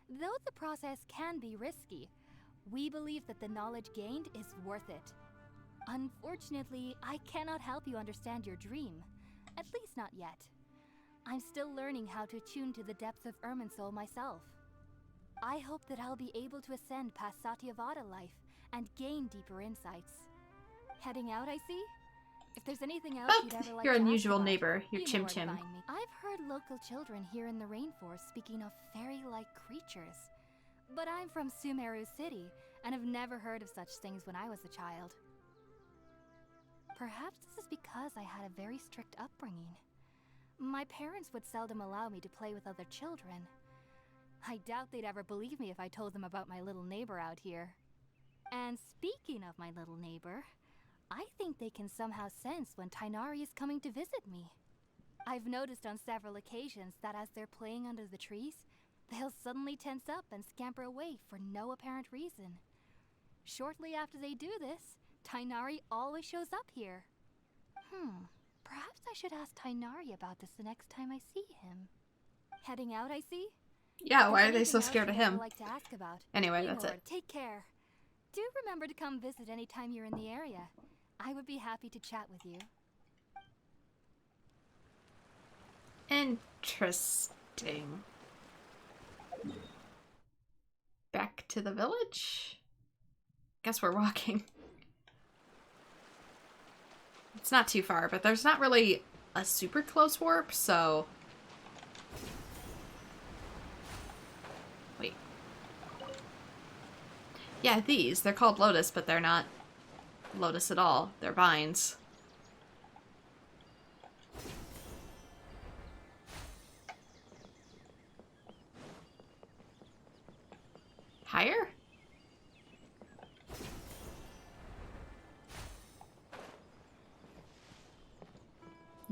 Though the process can be risky, we believe that the knowledge gained is worth it. Unfortunately, I cannot help you understand your dream. At least not yet. I'm still learning how to tune to the depths of Irminsul myself. I hope that I'll be able to ascend past Satyavada life and gain deeper insights. Heading out, I see? If there's anything else you'd ever like your to unusual ask about, neighbor, your you know Chim where to Chim. find me. I've heard local children here in the rainforest speaking of fairy-like creatures. But I'm from Sumeru City and have never heard of such things when I was a child. Perhaps this is because I had a very strict upbringing. My parents would seldom allow me to play with other children. I doubt they'd ever believe me if I told them about my little neighbor out here. And speaking of my little neighbor, I think they can somehow sense when Tighnari is coming to visit me. I've noticed on several occasions that as they're playing under the trees, they'll suddenly tense up and scamper away for no apparent reason. Shortly after they do this, Tighnari always shows up here. Perhaps I should ask Tighnari about this the next time I see him. Heading out, I see? Yeah, why are they so scared of him? Like to ask about. Anyway, that's it. Take care. Do remember to come visit anytime you're in the area. I would be happy to chat with you. Interesting. Back to the village? Guess we're walking. It's not too far, but there's not really a super close warp, so... Wait. Yeah, these. They're called Lotus, but they're not Lotus at all. They're vines.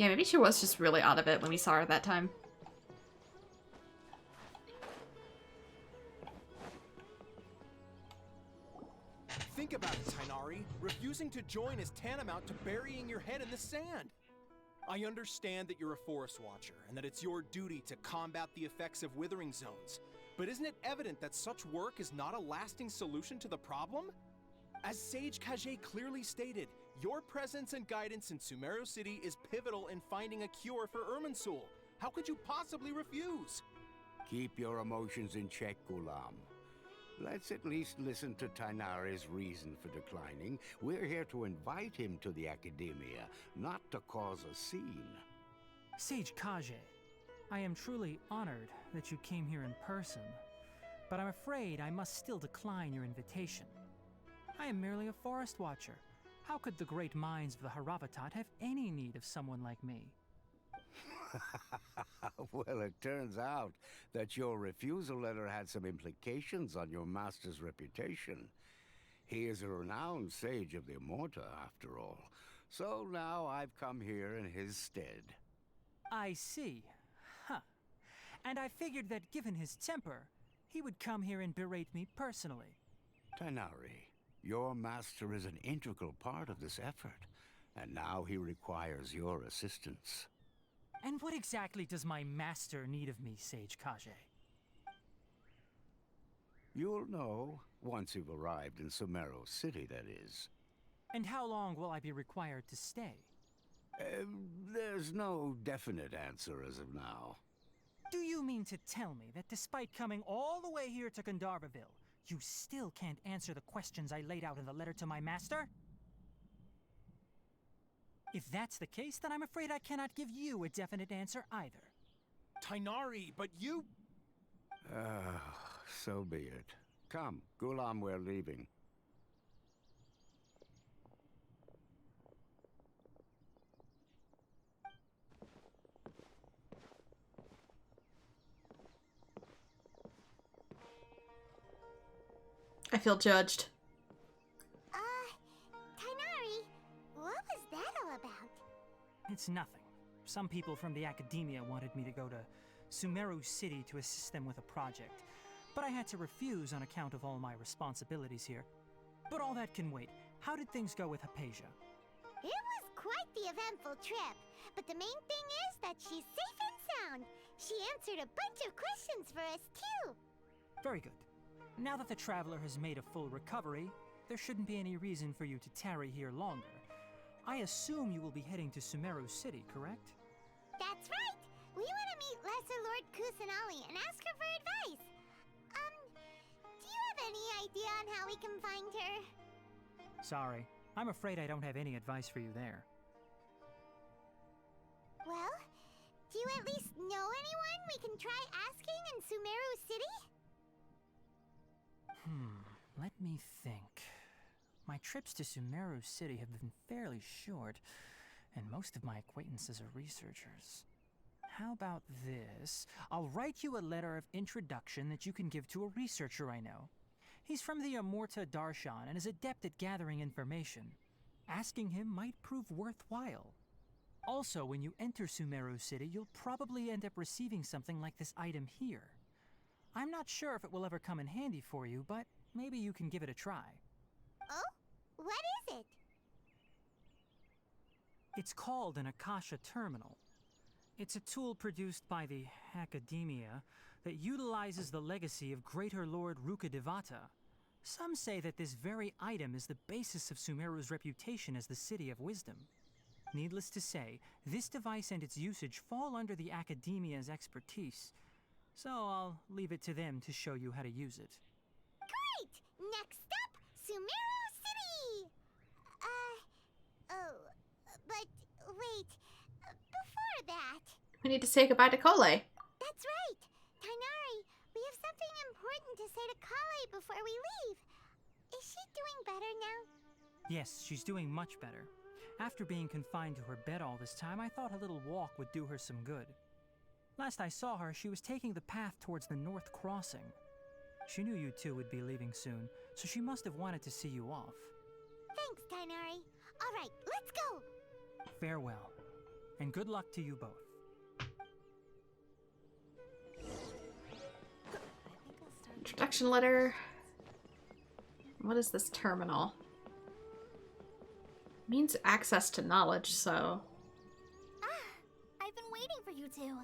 Yeah, maybe she was just really out of it when we saw her that time. Think about it, Tighnari. Refusing to join is tantamount to burying your head in the sand. I understand that you're a Forest Watcher, and that it's your duty to combat the effects of Withering Zones. But isn't it evident that such work is not a lasting solution to the problem? As Sage Kage clearly stated, your presence and guidance in Sumeru City is pivotal in finding a cure for Irminsul. How could you possibly refuse? Keep your emotions in check, Ghulam. Let's at least listen to Tighnari's reason for declining. We're here to invite him to the Academia, not to cause a scene. Sage Kage, I am truly honored that you came here in person, but I'm afraid I must still decline your invitation. I am merely a Forest Watcher. How could the great minds of the Haravatat have any need of someone like me? Well, it turns out that your refusal letter had some implications on your master's reputation. He is a renowned sage of the Immorta, after all. So now I've come here in his stead. I see. Huh. And I figured that given his temper, he would come here and berate me personally. Tighnari, your master is an integral part of this effort, and now he requires your assistance. And what exactly does my master need of me, Sage Kage? You'll know once you've arrived in Sumeru City, that is. And how long will I be required to stay? There's no definite answer as of now. Do you mean to tell me that despite coming all the way here to Gandharvaville, you still can't answer the questions I laid out in the letter to my master? If that's the case, then I'm afraid I cannot give you a definite answer either. Tighnari, but you... So be it. Come, Ghulam, we're leaving. I feel judged. Tighnari, what was that all about? It's nothing. Some people from the Academia wanted me to go to Sumeru City to assist them with a project, but I had to refuse on account of all my responsibilities here. But all that can wait. How did things go with Hypatia? It was quite the eventful trip, but the main thing is that she's safe and sound. She answered a bunch of questions for us, too. Very good. Now that the traveler has made a full recovery, there shouldn't be any reason for you to tarry here longer. I assume you will be heading to Sumeru City, correct? That's right! We want to meet Lesser Lord Kusanali and ask her for advice. Do you have any idea on how we can find her? Sorry, I'm afraid I don't have any advice for you there. Well, do you at least know anyone we can try asking in Sumeru City? Let me think. My trips to Sumeru City have been fairly short, and most of my acquaintances are researchers. How about this? I'll write you a letter of introduction that you can give to a researcher I know. He's from the Immorta Darshan and is adept at gathering information. Asking him might prove worthwhile. Also, when you enter Sumeru City, you'll probably end up receiving something like this item here. I'm not sure if it will ever come in handy for you, but maybe you can give it a try. Oh? What is it? It's called an Akasha Terminal. It's a tool produced by the Academia that utilizes the legacy of Greater Lord Rukkhadevata. Some say that this very item is the basis of Sumeru's reputation as the City of Wisdom. Needless to say, this device and its usage fall under the Academia's expertise, so I'll leave it to them to show you how to use it. Great! Next up, Sumeru City! But wait, before that... We need to say goodbye to Kole. That's right! Tighnari, we have something important to say to Kale before we leave. Is she doing better now? Yes, she's doing much better. After being confined to her bed all this time, I thought a little walk would do her some good. Last I saw her, she was taking the path towards the North Crossing. She knew you two would be leaving soon, so she must have wanted to see you off. Thanks, Tighnari. All right, let's go! Farewell. And good luck to you both. Introduction letter. What is this terminal? It means access to knowledge, so... I've been waiting for you two.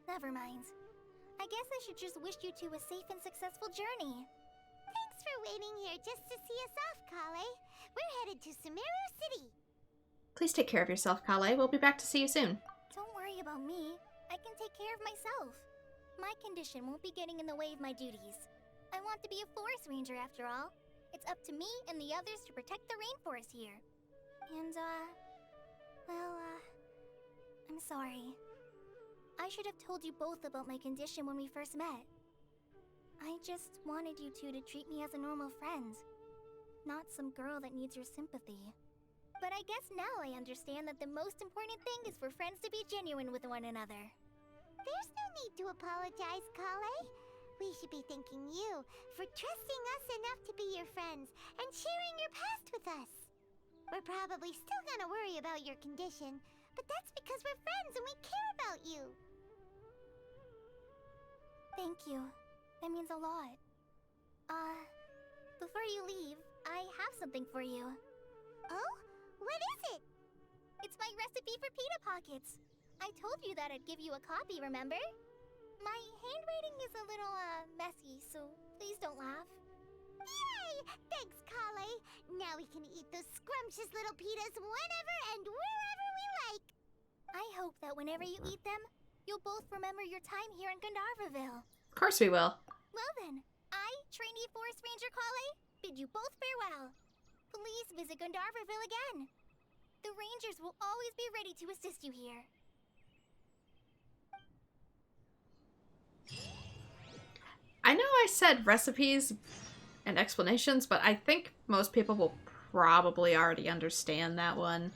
Never mind. I guess I should just wish you two a safe and successful journey. Thanks for waiting here just to see us off, Kale. We're headed to Sumeru City. Please take care of yourself, Kale. We'll be back to see you soon. Don't worry about me. I can take care of myself. My condition won't be getting in the way of my duties. I want to be a forest ranger after all. It's up to me and the others to protect the rainforest here. And, I'm sorry. I should have told you both about my condition when we first met. I just wanted you two to treat me as a normal friend, not some girl that needs your sympathy. But I guess now I understand that the most important thing is for friends to be genuine with one another. There's no need to apologize, Kale. We should be thanking you for trusting us enough to be your friends and sharing your past with us. We're probably still gonna worry about your condition, but that's because we're friends and we care about you. Thank you. That means a lot. Before you leave, I have something for you. Oh? What is it? It's my recipe for pita pockets. I told you that I'd give you a copy, remember? My handwriting is a little, messy, so please don't laugh. Yay! Thanks, Kale. Now we can eat those scrumptious little pitas whenever and wherever we like. I hope that whenever you eat them, you'll both remember your time here in Gandharvaville. Of course we will. Well then, I, trainee Forest Ranger Kale, bid you both farewell. Please visit Gandharvaville again. The Rangers will always be ready to assist you here. I know I said recipes and explanations, but I think most people will probably already understand that one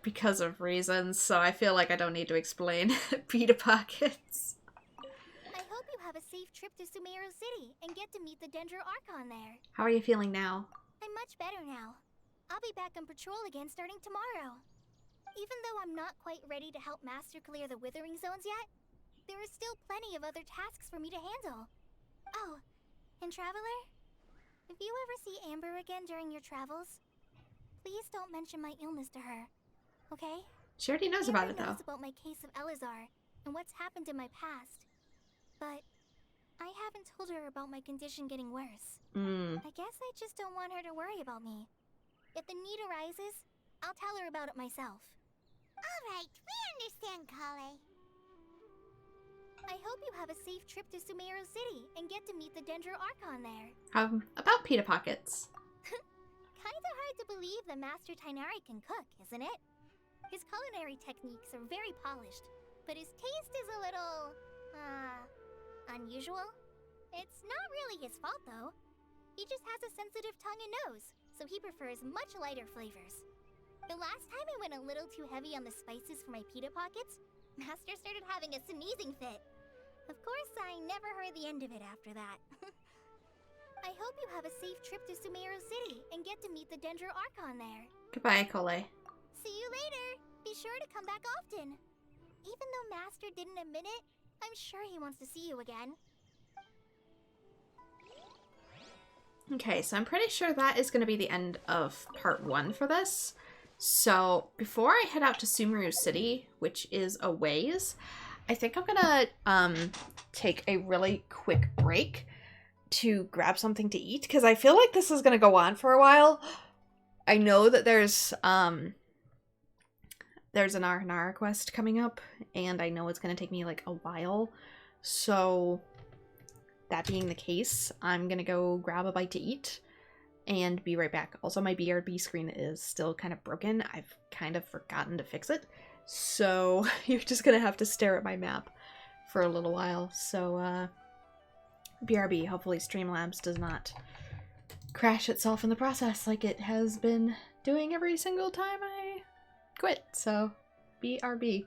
because of reasons, so I feel like I don't need to explain pita pockets. I hope you have a safe trip to Sumeru City and get to meet the Dendro Archon there. How are you feeling now? I'm much better now. I'll be back on patrol again starting tomorrow. Even though I'm not quite ready to help Master clear the Withering Zones yet, there is still plenty of other tasks for me to handle. Oh, and Traveler, if you ever see Amber again during your travels, please don't mention my illness to her, okay? She already knows about it, though. Amber knows about my case of Elazar and what's happened in my past, but I haven't told her about my condition getting worse. I guess I just don't want her to worry about me. If the need arises, I'll tell her about it myself. All right, we understand, Kale. I hope you have a safe trip to Sumeru City and get to meet the Dendro Archon there. About pita pockets. Kinda hard to believe the Master Tighnari can cook, isn't it? His culinary techniques are very polished, but his taste is a little, unusual. It's not really his fault, though. He just has a sensitive tongue and nose, so he prefers much lighter flavors. The last time I went a little too heavy on the spices for my pita pockets, Master started having a sneezing fit. Of course, I never heard the end of it after that. I hope you have a safe trip to Sumeru City and get to meet the Dendro Archon there. Goodbye, Kale. See you later. Be sure to come back often. Even though Master didn't admit it, I'm sure he wants to see you again. Okay, so I'm pretty sure that is going to be the end of part 1 for this. So before I head out to Sumeru City, which is a ways, I think I'm gonna take a really quick break to grab something to eat, because I feel like this is gonna go on for a while. I know that there's an Aranara quest coming up, and I know it's gonna take me like a while. So that being the case, I'm gonna go grab a bite to eat and be right back. Also, my BRB screen is still kind of broken. I've kind of forgotten to fix it. So you're just gonna have to stare at my map for a little while. So BRB, hopefully Streamlabs does not crash itself in the process like it has been doing every single time I quit. So BRB.